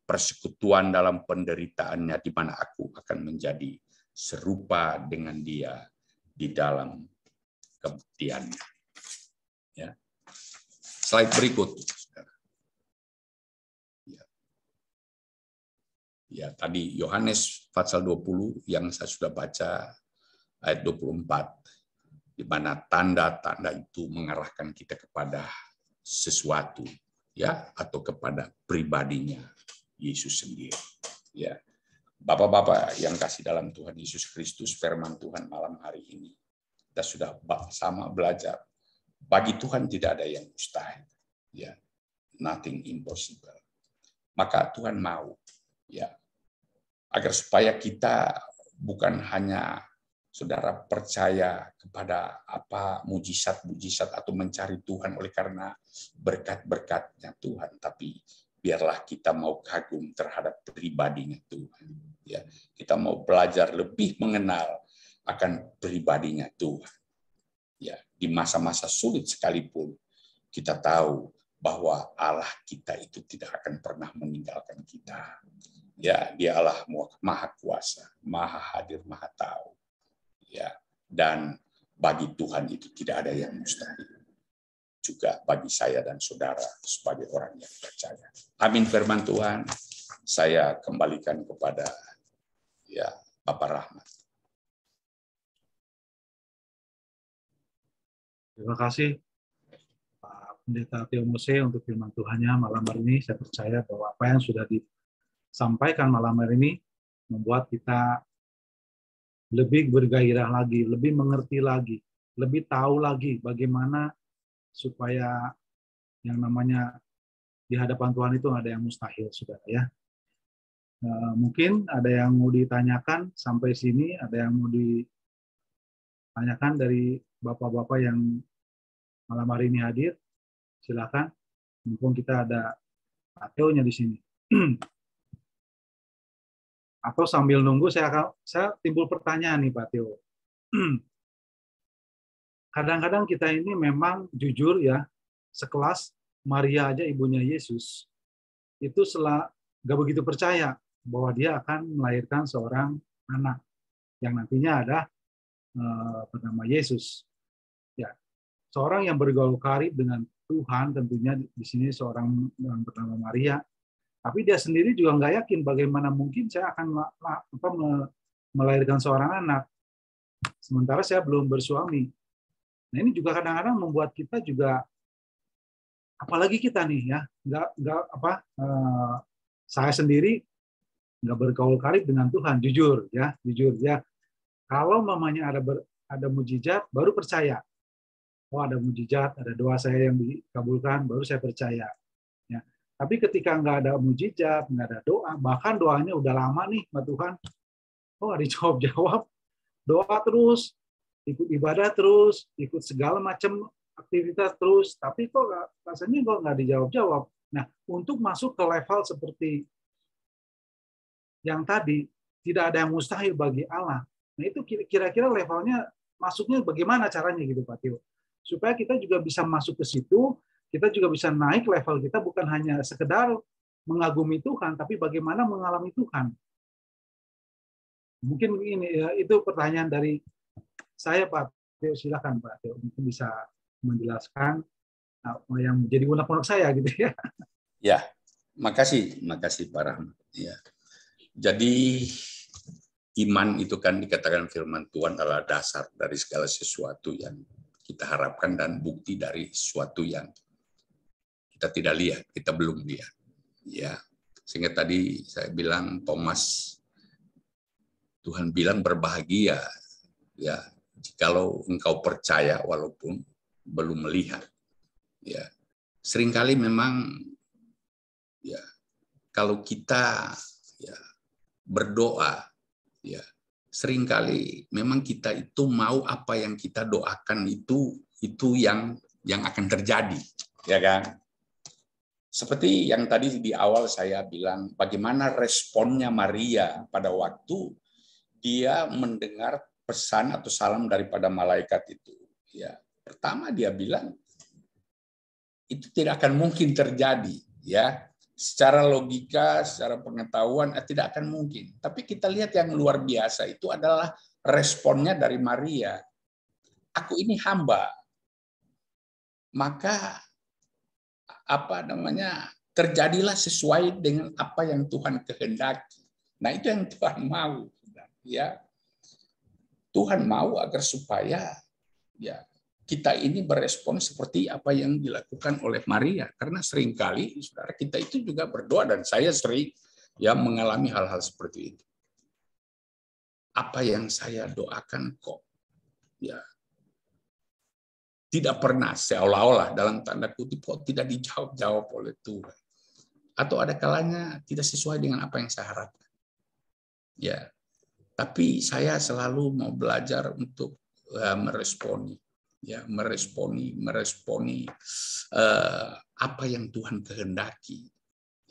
persekutuan dalam penderitaannya, di mana aku akan menjadi serupa dengan dia di dalam kematiannya. Ya. Slide berikut. Ya, tadi Yohanes pasal 20 yang saya sudah baca ayat 24, di mana tanda-tanda itu mengarahkan kita kepada sesuatu, ya, atau kepada pribadinya Yesus sendiri. Ya, Bapak-bapak yang kasih dalam Tuhan Yesus Kristus, firman Tuhan malam hari ini kita sudah sama belajar. Bagi Tuhan tidak ada yang mustahil, ya, nothing impossible. Maka Tuhan mau, ya, agar supaya kita bukan hanya saudara percaya kepada apa mujizat-mujizat atau mencari Tuhan oleh karena berkat-berkatnya Tuhan, tapi biarlah kita mau kagum terhadap pribadinya Tuhan. Ya, kita mau belajar lebih mengenal akan pribadinya Tuhan. Ya, di masa-masa sulit sekalipun kita tahu bahwa Allah kita itu tidak akan pernah meninggalkan kita. Ya, Dia Allah Maha Kuasa, Maha Hadir, Maha Tahu. Ya, dan bagi Tuhan itu tidak ada yang mustahil. Juga bagi saya dan saudara sebagai orang yang percaya. Amin firman Tuhan. Saya kembalikan kepada ya Bapak Rahmat.
Terima kasih Pak Pendeta Theo Mose untuk firman Tuhannya malam hari ini. Saya percaya bahwa apa yang sudah disampaikan malam hari ini membuat kita lebih bergairah lagi, lebih mengerti lagi, lebih tahu lagi bagaimana supaya yang namanya di hadapan Tuhan itu ada yang mustahil, saudara ya. Mungkin ada yang mau ditanyakan sampai sini, ada yang mau ditanyakan dari bapak-bapak yang malam hari ini hadir, silakan. Mumpung kita ada Pak Theo-nya di sini. Atau sambil nunggu saya timbul pertanyaan nih Pak Theo. Kadang-kadang kita ini memang jujur ya, sekelas Maria aja ibunya Yesus, itu gak begitu percaya bahwa dia akan melahirkan seorang anak yang nantinya ada bernama Yesus. Ya, seorang yang bergaul karib dengan Tuhan tentunya di sini seorang yang bernama Maria, tapi dia sendiri juga nggak yakin bagaimana mungkin saya akan melahirkan seorang anak, sementara saya belum bersuami. Nah ini juga kadang-kadang membuat kita juga, apalagi kita nih ya, saya sendiri nggak bergaul karib dengan Tuhan, jujur ya. Kalau mamanya ada mujizat, baru percaya. Oh ada mujizat, ada doa saya yang dikabulkan, baru saya percaya. Ya. Tapi ketika nggak ada mujizat, nggak ada doa, bahkan doanya udah lama nih, sama Tuhan, oh nggak dijawab-jawab, doa terus, ikut ibadah terus, ikut segala macam aktivitas terus, tapi kok rasanya kok nggak dijawab-jawab. Nah, untuk masuk ke level seperti yang tadi, tidak ada yang mustahil bagi Allah. Nah, itu kira-kira levelnya masuknya bagaimana caranya gitu, Pak Theo? Supaya kita juga bisa masuk ke situ, kita juga bisa naik level kita, bukan hanya sekedar mengagumi Tuhan, tapi bagaimana mengalami Tuhan. Mungkin ini itu pertanyaan dari saya, Pak Theo. Silakan Pak Theo, mungkin bisa menjelaskan yang menjadi unek-unek saya gitu ya.
Ya, makasih Pak Rahmat. Ya. Jadi iman itu kan dikatakan firman Tuhan adalah dasar dari segala sesuatu yang kita harapkan dan bukti dari sesuatu yang kita tidak lihat, kita belum lihat. Ya, sehingga tadi saya bilang Thomas, Tuhan bilang berbahagia ya jikalau engkau percaya walaupun belum melihat. Ya, seringkali memang ya kalau kita ya berdoa ya seringkali memang kita itu mau apa yang kita doakan itu yang akan terjadi, ya kan? Seperti yang tadi di awal saya bilang, bagaimana responnya Maria pada waktu dia mendengar pesan atau salam daripada malaikat itu. Ya, pertama dia bilang itu tidak akan mungkin terjadi, ya. Secara logika, secara pengetahuan tidak akan mungkin. Tapi kita lihat yang luar biasa itu adalah responnya dari Maria. Aku ini hamba. Maka terjadilah sesuai dengan apa yang Tuhan kehendaki. Nah, itu yang Tuhan mau, ya. Tuhan mau agar supaya ya kita ini berespon seperti apa yang dilakukan oleh Maria, karena seringkali saudara kita itu juga berdoa, dan saya sering ya mengalami hal-hal seperti itu. Apa yang saya doakan kok ya tidak pernah, seolah-olah dalam tanda kutip kok tidak dijawab oleh Tuhan. Atau ada kalanya tidak sesuai dengan apa yang saya harapkan. Ya, tapi saya selalu mau belajar untuk meresponi apa yang Tuhan kehendaki.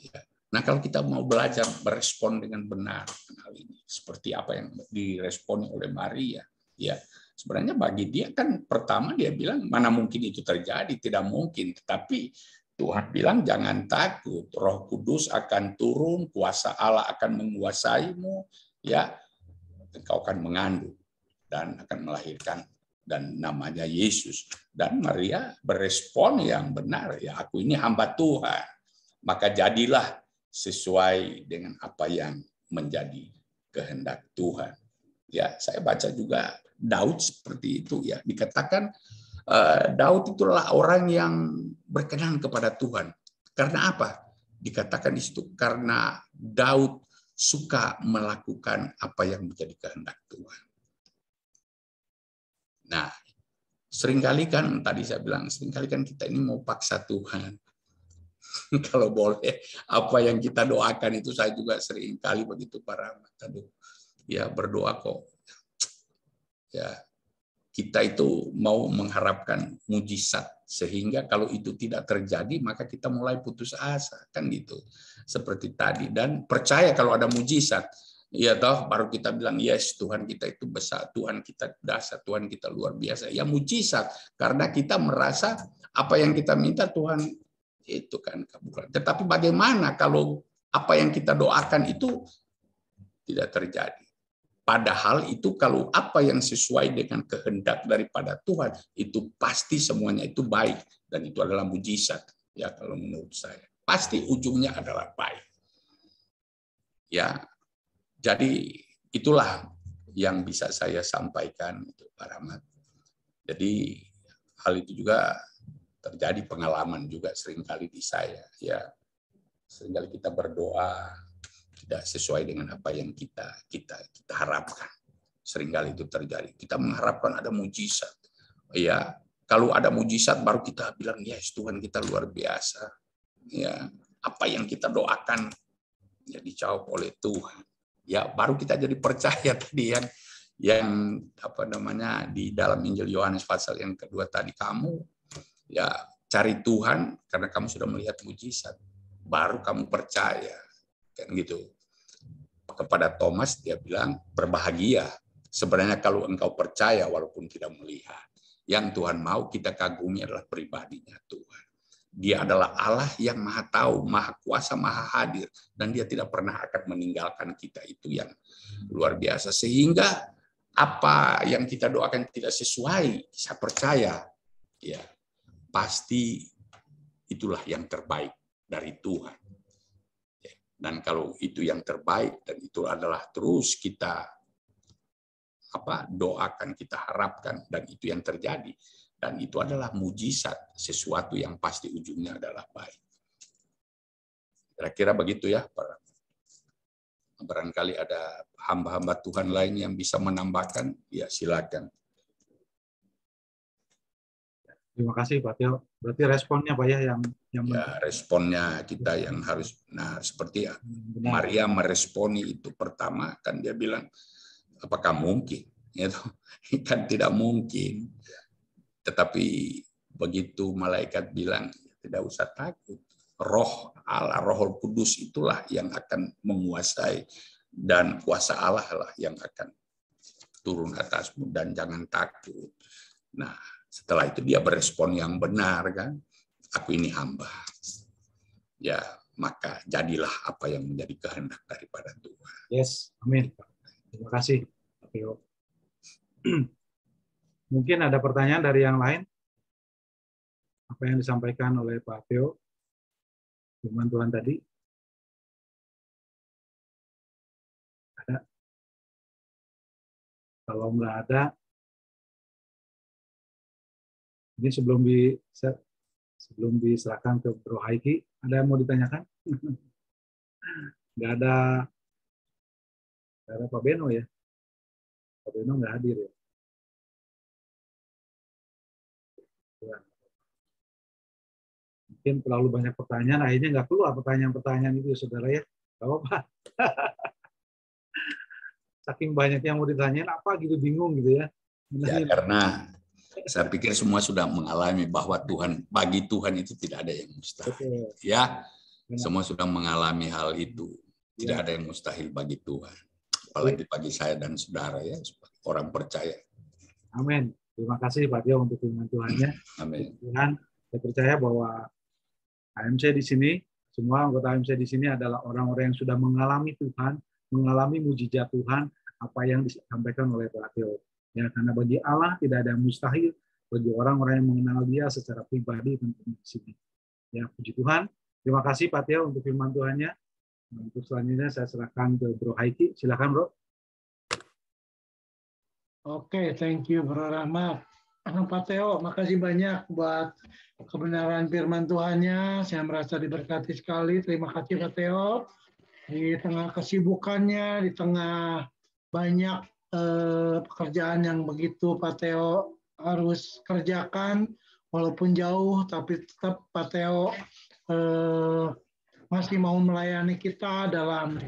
Ya. Nah, kalau kita mau belajar merespon dengan benar hal ini, seperti apa yang diresponi oleh Maria, ya. Sebenarnya bagi dia kan pertama dia bilang mana mungkin itu terjadi, tidak mungkin. Tetapi Tuhan bilang jangan takut, Roh Kudus akan turun, kuasa Allah akan menguasaimu, ya, engkau akan mengandung dan akan melahirkan dan namanya Yesus. Dan Maria berespon yang benar, ya aku ini hamba Tuhan, maka jadilah sesuai dengan apa yang menjadi kehendak Tuhan. Ya, saya baca juga Daud seperti itu, ya. Dikatakan Daud itulah orang yang berkenan kepada Tuhan. Karena apa? Dikatakan di situ karena Daud suka melakukan apa yang menjadi kehendak Tuhan. Nah, seringkali kan tadi saya bilang seringkali kan kita ini mau paksa Tuhan. Kalau boleh, apa yang kita doakan itu saya juga seringkali begitu para aduh, ya berdoa kok. Ya, kita itu mau mengharapkan mujizat sehingga kalau itu tidak terjadi maka kita mulai putus asa kan gitu seperti tadi, dan percaya kalau ada mujizat ya toh baru kita bilang yes Tuhan kita itu besar, Tuhan kita dahsyat, Tuhan kita luar biasa, ya mujizat karena kita merasa apa yang kita minta Tuhan itu kan kabulkan. Tetapi bagaimana kalau apa yang kita doakan itu tidak terjadi? Padahal itu kalau apa yang sesuai dengan kehendak daripada Tuhan, itu pasti semuanya itu baik. Dan itu adalah mujizat. Ya, kalau menurut saya. Pasti ujungnya adalah baik. Ya, jadi itulah yang bisa saya sampaikan untuk Pak Rahmat. Jadi hal itu juga terjadi pengalaman juga seringkali di saya. Ya, seringkali kita berdoa tidak sesuai dengan apa yang kita harapkan. Seringkali itu terjadi. Kita mengharapkan ada mujizat. Ya, kalau ada mujizat baru kita bilang yes Tuhan kita luar biasa. Ya, apa yang kita doakan ya dijawab oleh Tuhan. Ya, baru kita jadi percaya tadi yang di dalam Injil Yohanes pasal yang kedua tadi, kamu ya cari Tuhan karena kamu sudah melihat mujizat. Baru kamu percaya. Kan gitu. Kepada Thomas dia bilang berbahagia sebenarnya kalau engkau percaya walaupun tidak melihat. Yang Tuhan mau kita kagumi adalah pribadinya Tuhan. Dia adalah Allah yang maha tahu, maha kuasa, maha hadir, dan dia tidak pernah akan meninggalkan kita. Itu yang luar biasa, sehingga apa yang kita doakan tidak sesuai, saya percaya ya pasti itulah yang terbaik dari Tuhan. Dan kalau itu yang terbaik dan itu adalah terus kita doakan, kita harapkan, dan itu yang terjadi, dan itu adalah mujizat, sesuatu yang pasti ujungnya adalah baik. Kira-kira begitu ya, barangkali ada hamba-hamba Tuhan lain yang bisa menambahkan, ya silakan.
Terima kasih Pak Tio. Berarti responnya Pak ya yang
ya responnya kita yang harus, nah seperti benar. Maria meresponi itu pertama kan dia bilang apakah mungkin, itu kan tidak mungkin. Tetapi begitu malaikat bilang tidak usah takut, roh Allah, Roh Kudus itulah yang akan menguasai, dan kuasa Allah lah yang akan turun atasmu, dan jangan takut. Nah, setelah itu dia berespon yang benar kan, aku ini hamba. Ya, maka jadilah apa yang menjadi kehendak daripada Tuhan.
Yes, amin. Terima kasih, Pak Teo. Mungkin ada pertanyaan dari yang lain? Apa yang disampaikan oleh Pak Teo, firman Tuhan tadi? Ada? Kalau nggak ada, ini sebelum diserahkan ke Bro Haiki, ada yang mau ditanyakan? Nggak ada Pak Beno ya? Pak Beno nggak hadir ya? Mungkin terlalu banyak pertanyaan, akhirnya nggak keluar pertanyaan-pertanyaan itu ya, saudara ya. Nggak apa-apa. Saking banyak yang mau ditanyain, apa gitu, bingung gitu ya.
Ya, karena saya pikir semua sudah mengalami bahwa bagi Tuhan itu tidak ada yang mustahil. Ya, semua sudah mengalami hal itu. Tidak ada yang mustahil bagi Tuhan. Apalagi bagi saya dan saudara ya, sebagai orang percaya.
Amin. Terima kasih Pak Tio untuk firman Tuhannya.
Amin.
Tuhan, saya percaya bahwa AMC di sini, semua anggota AMC di sini adalah orang-orang yang sudah mengalami Tuhan, mengalami mujizat Tuhan, apa yang disampaikan oleh Pak Tio. Ya, karena bagi Allah tidak ada yang mustahil, bagi orang-orang yang mengenal Dia secara pribadi tentunya di sini. Ya, puji Tuhan. Terima kasih Pak Tio untuk firman Tuhannya. Untuk selanjutnya saya serahkan ke Bro Haiki. Silakan Bro.
Oke, thank you Bro Rahmat. Pak Teo, makasih banyak buat kebenaran firman Tuhannya. Saya merasa diberkati sekali. Terima kasih Pak Teo. Di tengah kesibukannya, di tengah banyak pekerjaan yang begitu Pak Teo harus kerjakan, walaupun jauh, tapi tetap Pak Teo masih mau melayani kita dalam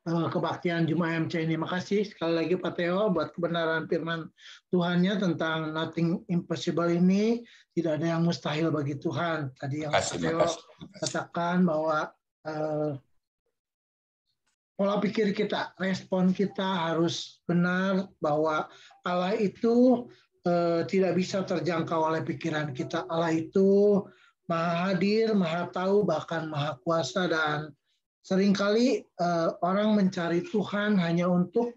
kebaktian Jemaat MC ini. Makasih sekali lagi Pak Teo buat kebenaran firman Tuhannya tentang nothing impossible ini. Tidak ada yang mustahil bagi Tuhan. Tadi yang Pak Teo katakan bahwa pola pikir kita, respon kita harus benar, bahwa Allah itu tidak bisa terjangkau oleh pikiran kita. Allah itu Maha hadir, Maha tahu, bahkan Maha kuasa, dan seringkali orang mencari Tuhan hanya untuk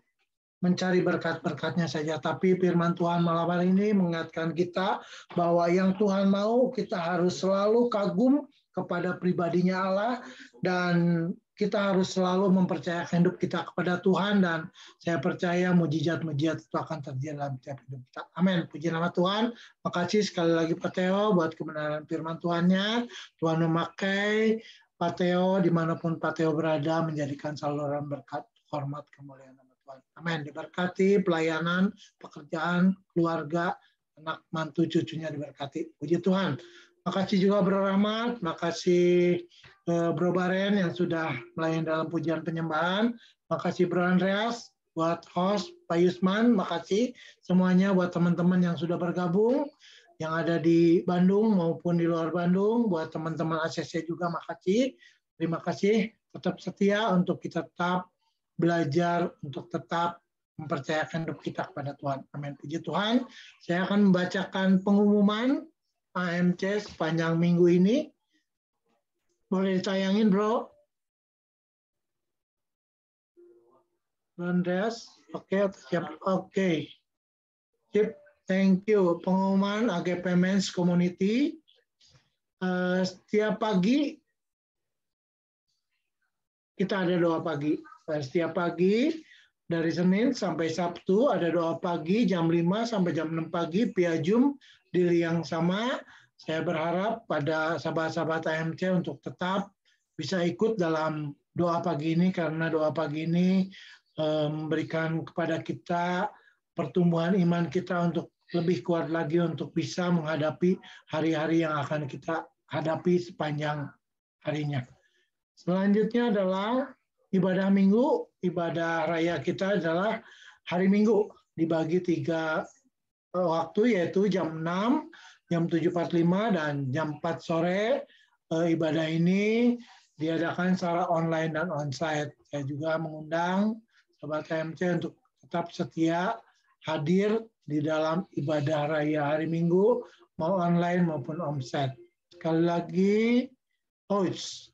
mencari berkat-berkatnya saja. Tapi firman Tuhan malam hari ini mengingatkan kita bahwa yang Tuhan mau, kita harus selalu kagum kepada pribadinya Allah, dan kita harus selalu mempercayakan hidup kita kepada Tuhan, dan saya percaya mujizat-mujizat itu akan terjadi dalam setiap hidup kita. Amin. Puji nama Tuhan. Makasih sekali lagi Pak Teo buat kebenaran firman Tuhannya. Tuhan memakai Pak Teo dimanapun Pak Teo berada, menjadikan saluran berkat, hormat, kemuliaan nama Tuhan. Amin. Diberkati pelayanan, pekerjaan, keluarga, anak, mantu, cucunya diberkati. Puji Tuhan. Makasih juga Bro Rahmat, makasih Bro Baren yang sudah melayani dalam pujian penyembahan, makasih Bro Andreas buat host, Pak Yusman, makasih semuanya buat teman-teman yang sudah bergabung, yang ada di Bandung maupun di luar Bandung, buat teman-teman ACC juga makasih. Terima kasih, tetap setia untuk kita tetap belajar, untuk tetap mempercayakan hidup kita kepada Tuhan. Amin. Puji Tuhan. Saya akan membacakan pengumuman AMC sepanjang minggu ini. Boleh ditayangin, Bro? Andreas, oke, siap. Oke. Sip, thank you. Pengumuman AGP Men's Community. Setiap pagi, kita ada doa pagi. Setiap pagi, dari Senin sampai Sabtu, ada doa pagi jam 5 sampai jam 6 pagi, via Zoom, di yang sama. Saya berharap pada sahabat-sahabat AMC untuk tetap bisa ikut dalam doa pagi ini, karena doa pagi ini memberikan kepada kita pertumbuhan iman kita untuk lebih kuat lagi untuk bisa menghadapi hari-hari yang akan kita hadapi sepanjang harinya. Selanjutnya adalah ibadah minggu. Ibadah raya kita adalah hari Minggu, dibagi 3 waktu, yaitu jam 6, jam 7.45, dan jam 4 sore. ibadah ini diadakan secara online dan onsite. Saya juga mengundang Sobat AMC untuk tetap setia hadir di dalam ibadah raya hari Minggu, mau online maupun onsite. Sekali lagi,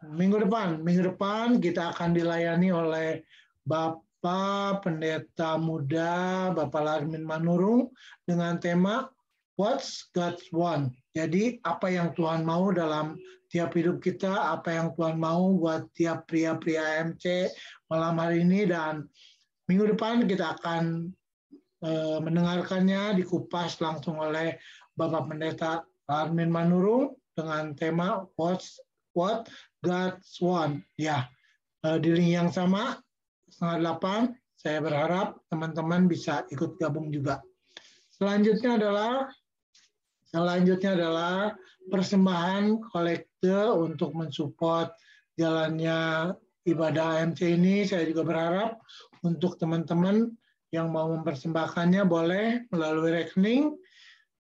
minggu depan kita akan dilayani oleh Bapak Pendeta Muda, Bapak Larmin Manurung, dengan tema What's God's Want? Jadi apa yang Tuhan mau dalam tiap hidup kita, apa yang Tuhan mau buat tiap pria-pria AMC malam hari ini, dan minggu depan kita akan mendengarkannya dikupas langsung oleh Bapak Pendeta Larmin Manurung dengan tema What God's Want. Ya, di link yang sama 7:30, saya berharap teman-teman bisa ikut gabung juga. Selanjutnya adalah persembahan kolekte untuk mensupport jalannya ibadah AMC ini. Saya juga berharap untuk teman-teman yang mau mempersembahkannya boleh melalui rekening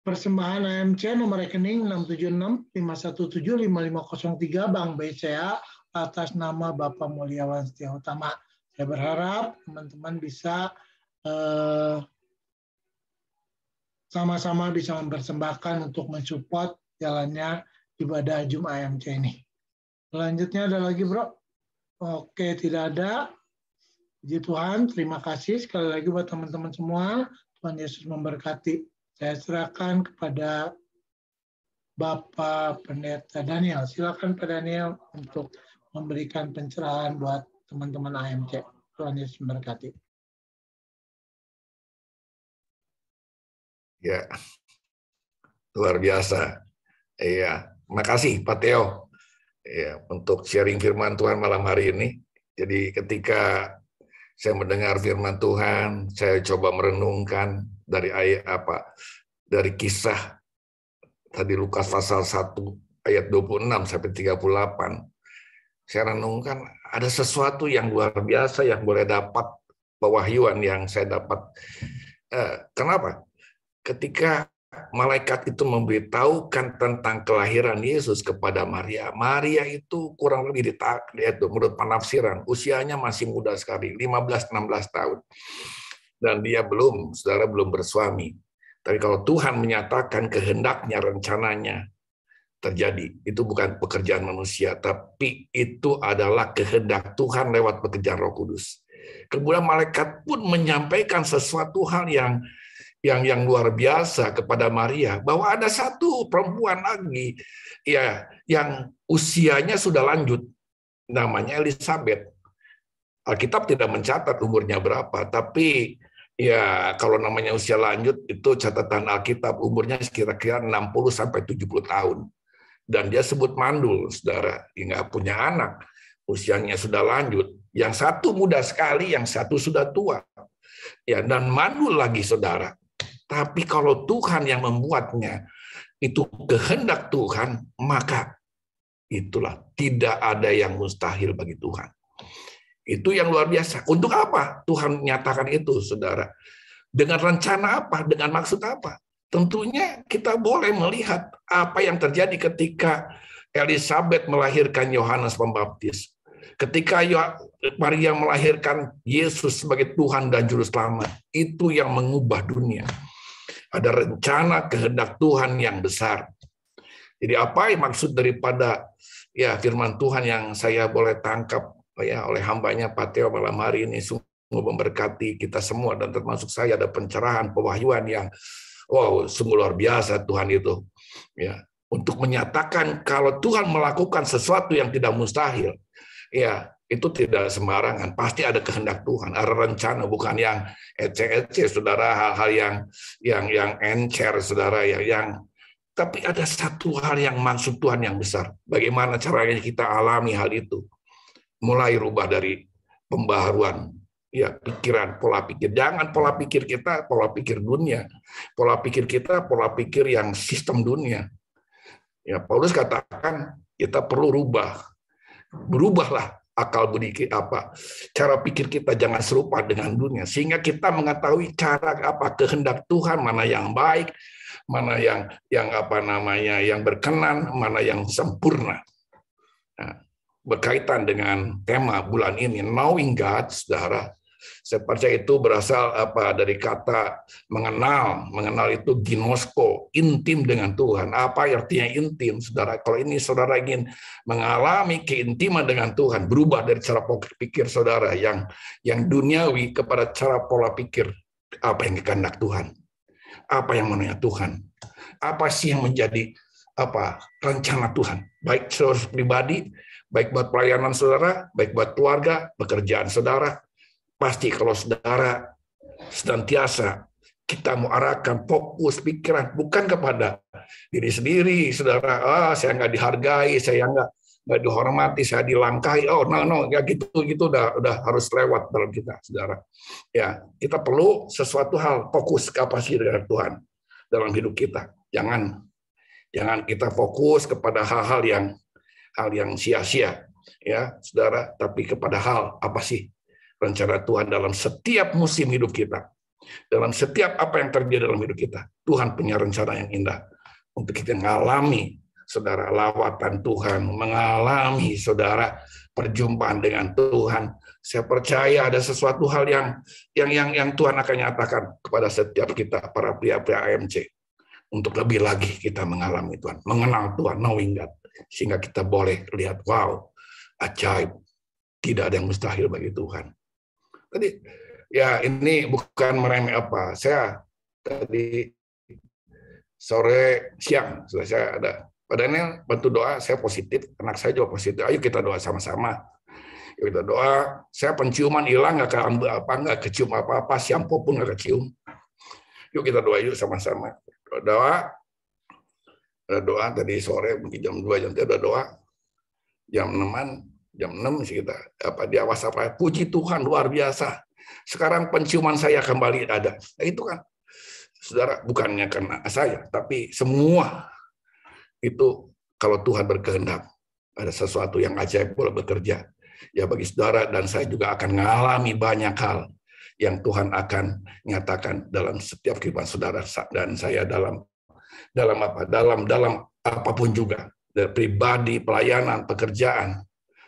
persembahan AMC nomor rekening 676-517-5503 Bank BCA atas nama Bapak Mulyawan Setiautama. Saya berharap teman-teman bisa sama-sama bisa mempersembahkan untuk mensupport jalannya ibadah Jumat AMC ini. Selanjutnya ada lagi, Bro? Oke, tidak ada. Puji Tuhan, terima kasih sekali lagi buat teman-teman semua. Tuhan Yesus memberkati. Saya serahkan kepada Bapak Pendeta Daniel. Silakan Pak Daniel untuk memberikan pencerahan buat teman-teman AMC. Tuhan Yesus memberkati.
Ya, luar biasa. Iya, makasih Pak Theo ya, untuk sharing firman Tuhan malam hari ini. Jadi ketika saya mendengar firman Tuhan, saya coba merenungkan dari dari kisah tadi Lukas pasal 1 ayat 26 sampai 38. Saya renungkan ada sesuatu yang luar biasa yang boleh dapat pewahyuan yang saya dapat. Kenapa? Ketika malaikat itu memberitahukan tentang kelahiran Yesus kepada Maria. Maria itu kurang lebih menurut penafsiran, usianya masih muda sekali, 15-16 tahun. Dan dia belum bersuami. Tapi kalau Tuhan menyatakan kehendaknya, rencananya terjadi, itu bukan pekerjaan manusia, tapi itu adalah kehendak Tuhan lewat pekerjaan Roh Kudus. Kemudian malaikat pun menyampaikan sesuatu hal yang luar biasa kepada Maria, bahwa ada satu perempuan lagi ya yang usianya sudah lanjut, namanya Elizabeth. Alkitab tidak mencatat umurnya berapa, tapi ya kalau namanya usia lanjut itu catatan Alkitab umurnya kira-kira 60 sampai 70 tahun. Dan dia sebut mandul, Saudara, dia nggak punya anak, usianya sudah lanjut. Yang satu muda sekali, yang satu sudah tua. Ya, dan mandul lagi, Saudara. Tapi kalau Tuhan yang membuatnya, itu kehendak Tuhan, maka itulah tidak ada yang mustahil bagi Tuhan. Itu yang luar biasa. Untuk apa Tuhan menyatakan itu, Saudara? Dengan rencana apa? Dengan maksud apa? Tentunya kita boleh melihat apa yang terjadi ketika Elizabeth melahirkan Yohanes Pembaptis. Ketika Maria melahirkan Yesus sebagai Tuhan dan Juru Selamat. Itu yang mengubah dunia. Ada rencana kehendak Tuhan yang besar. Jadi apa yang maksud daripada ya firman Tuhan yang saya boleh tangkap ya oleh hambanya Pak Theo malam hari ini, sungguh memberkati kita semua dan termasuk saya, ada pencerahan, pewahyuan yang wow, sungguh luar biasa Tuhan itu. Ya, untuk menyatakan kalau Tuhan melakukan sesuatu yang tidak mustahil, ya itu tidak sembarangan, pasti ada kehendak Tuhan, ada rencana, bukan yang ece-ece, Saudara, hal-hal yang encer, Saudara, tapi ada satu hal yang maksud Tuhan yang besar. Bagaimana caranya kita alami hal itu? Mulai rubah dari pembaharuan, ya pikiran, pola pikir. Jangan pola pikir kita, pola pikir dunia. Pola pikir kita, pola pikir yang sistem dunia. Ya, Paulus katakan kita perlu berubahlah akal budi cara pikir kita jangan serupa dengan dunia, sehingga kita mengetahui cara kehendak Tuhan, mana yang baik, mana yang berkenan, mana yang sempurna. berkaitan dengan tema bulan ini, Knowing God, saudara. Saya percaya itu berasal dari kata mengenal. Mengenal itu ginosko, intim dengan Tuhan. Apa artinya intim, saudara? Kalau ini saudara ingin mengalami keintiman dengan Tuhan, berubah dari cara pikir saudara yang duniawi kepada cara pola pikir apa yang kehendak Tuhan, apa yang maunya Tuhan, apa sih yang menjadi rencana Tuhan, baik secara pribadi, baik buat pelayanan saudara, baik buat keluarga, pekerjaan saudara. Pasti kalau saudara senantiasa kita mau arahkan fokus pikiran bukan kepada diri sendiri, saudara. Saya nggak dihargai, saya nggak dihormati, saya dilangkahi. Ya gitu udah harus lewat dalam kita, saudara. Ya, kita perlu sesuatu hal fokus ke apa sih dengan Tuhan dalam hidup kita. Jangan kita fokus kepada hal yang sia-sia, ya, saudara. Tapi kepada hal apa sih rencana Tuhan dalam setiap musim hidup kita, dalam setiap apa yang terjadi dalam hidup kita. Tuhan punya rencana yang indah untuk kita mengalami, saudara, lawatan Tuhan, mengalami, saudara, perjumpaan dengan Tuhan. Saya percaya ada sesuatu hal yang Tuhan akan nyatakan kepada setiap kita, para pria-pria AMC, untuk lebih lagi kita mengalami Tuhan, mengenal Tuhan, knowing God, sehingga kita boleh lihat, wow, ajaib, tidak ada yang mustahil bagi Tuhan. Tadi, ya ini bukan meremeh apa. Saya tadi siang saya ada Pak Daniel bantu doa. Saya positif, anak saya juga positif. Ayo kita doa sama-sama. Yuk kita doa. Saya penciuman hilang, nggak kecium apa-apa, shampoo pun nggak kecium. Yuk kita doa yuk sama-sama. Doa. Ada doa tadi sore mungkin jam 2 jam 3 ada doa. Jam 6 sih kita di awas apa, puji Tuhan luar biasa, sekarang penciuman saya kembali ada. Nah, itu kan saudara, bukannya karena saya, tapi semua itu kalau Tuhan berkehendak ada sesuatu yang ajaib boleh bekerja ya bagi saudara, dan saya juga akan mengalami banyak hal yang Tuhan akan nyatakan dalam setiap kehidupan saudara dan saya dalam apapun juga, dari pribadi, pelayanan, pekerjaan.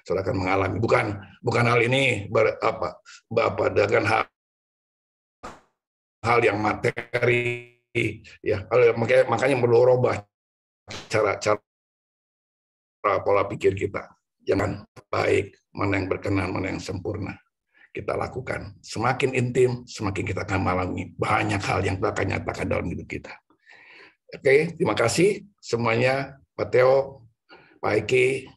Saudara akan mengalami, bukan hal ini dengan hal yang materi, ya. Makanya perlu rubah cara pola pikir kita. Jangan baik, mana yang berkenan, mana yang sempurna kita lakukan. Semakin intim, semakin kita akan mengalami banyak hal yang akan nyatakan dalam hidup kita. Oke, terima kasih semuanya, Pak Theo, Pak Eki,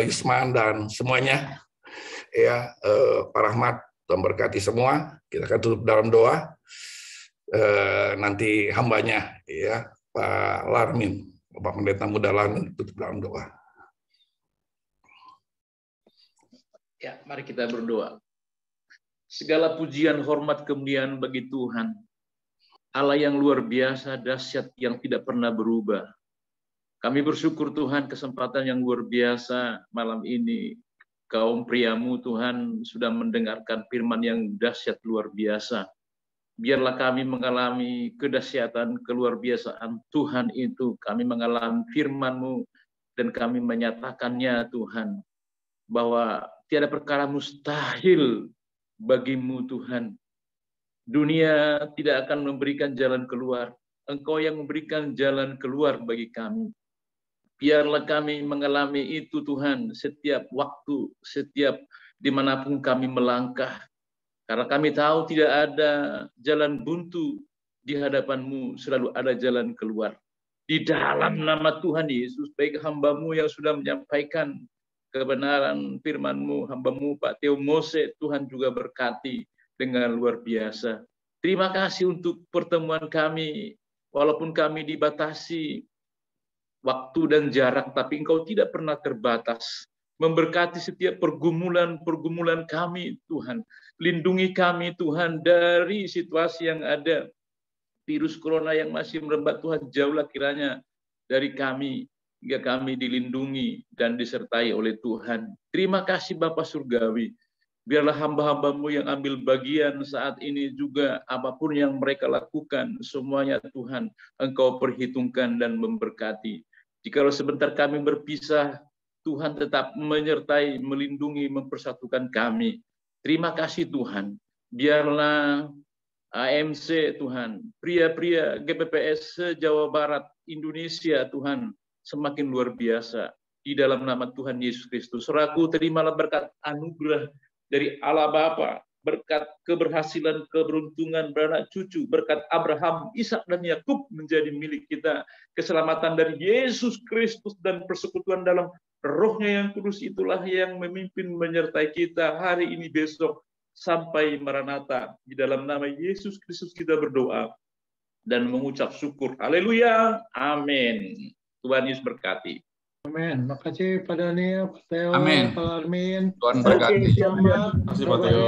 Yusman dan semuanya, ya, Pak Rahmat, Tuhan berkati semua. Kita akan tutup dalam doa. Nanti hambanya, ya, Pak Larmin, Bapak Pendeta Muda Larmin, tutup dalam doa.
Ya, mari kita berdoa. Segala pujian, hormat, kemuliaan bagi Tuhan, Allah yang luar biasa, dahsyat, yang tidak pernah berubah. Kami bersyukur Tuhan kesempatan yang luar biasa malam ini. Kaum priamu Tuhan sudah mendengarkan firman yang dahsyat luar biasa. Biarlah kami mengalami kedahsyatan, keluar biasaan Tuhan itu. Kami mengalami firman-Mu dan kami menyatakannya Tuhan. Bahwa tiada perkara mustahil bagimu Tuhan. Dunia tidak akan memberikan jalan keluar. Engkau yang memberikan jalan keluar bagi kami. Biarlah kami mengalami itu Tuhan setiap waktu, setiap dimanapun kami melangkah. Karena kami tahu tidak ada jalan buntu di hadapan-Mu, selalu ada jalan keluar. Di dalam nama Tuhan Yesus, baik hamba-Mu yang sudah menyampaikan kebenaran firman-Mu, hamba-Mu Pak Theo Mose, Tuhan juga berkati dengan luar biasa. Terima kasih untuk pertemuan kami, walaupun kami dibatasi waktu dan jarak, tapi Engkau tidak pernah terbatas. Memberkati setiap pergumulan kami, Tuhan. Lindungi kami, Tuhan, dari situasi yang ada. Virus corona yang masih merebak, Tuhan, jauhlah kiranya dari kami, hingga kami dilindungi dan disertai oleh Tuhan. Terima kasih Bapa Surgawi. Biarlah hamba-hamba-Mu yang ambil bagian saat ini juga, apapun yang mereka lakukan, semuanya Tuhan, Engkau perhitungkan dan memberkati. Jikalau sebentar kami berpisah, Tuhan tetap menyertai, melindungi, mempersatukan kami. Terima kasih Tuhan. Biarlah AMC Tuhan, pria-pria GPPS Jawa Barat, Indonesia Tuhan, semakin luar biasa. Di dalam nama Tuhan Yesus Kristus, seraku terimalah berkat anugerah dari Allah Bapa, berkat keberhasilan, keberuntungan beranak cucu, berkat Abraham, Ishak dan Yakub menjadi milik kita, keselamatan dari Yesus Kristus dan persekutuan dalam Roh-Nya yang kudus itulah yang memimpin menyertai kita hari ini, besok, sampai Maranatha. Di dalam nama Yesus Kristus kita berdoa dan mengucap syukur. Haleluya. Amin. Tuhan Yesus berkati.
Amin. Makasih Pak Daniel, Pak Theo,
Amin.
Pak Armin.
Tuhan berkati.
Selamat.
Terima kasih Pak Theo.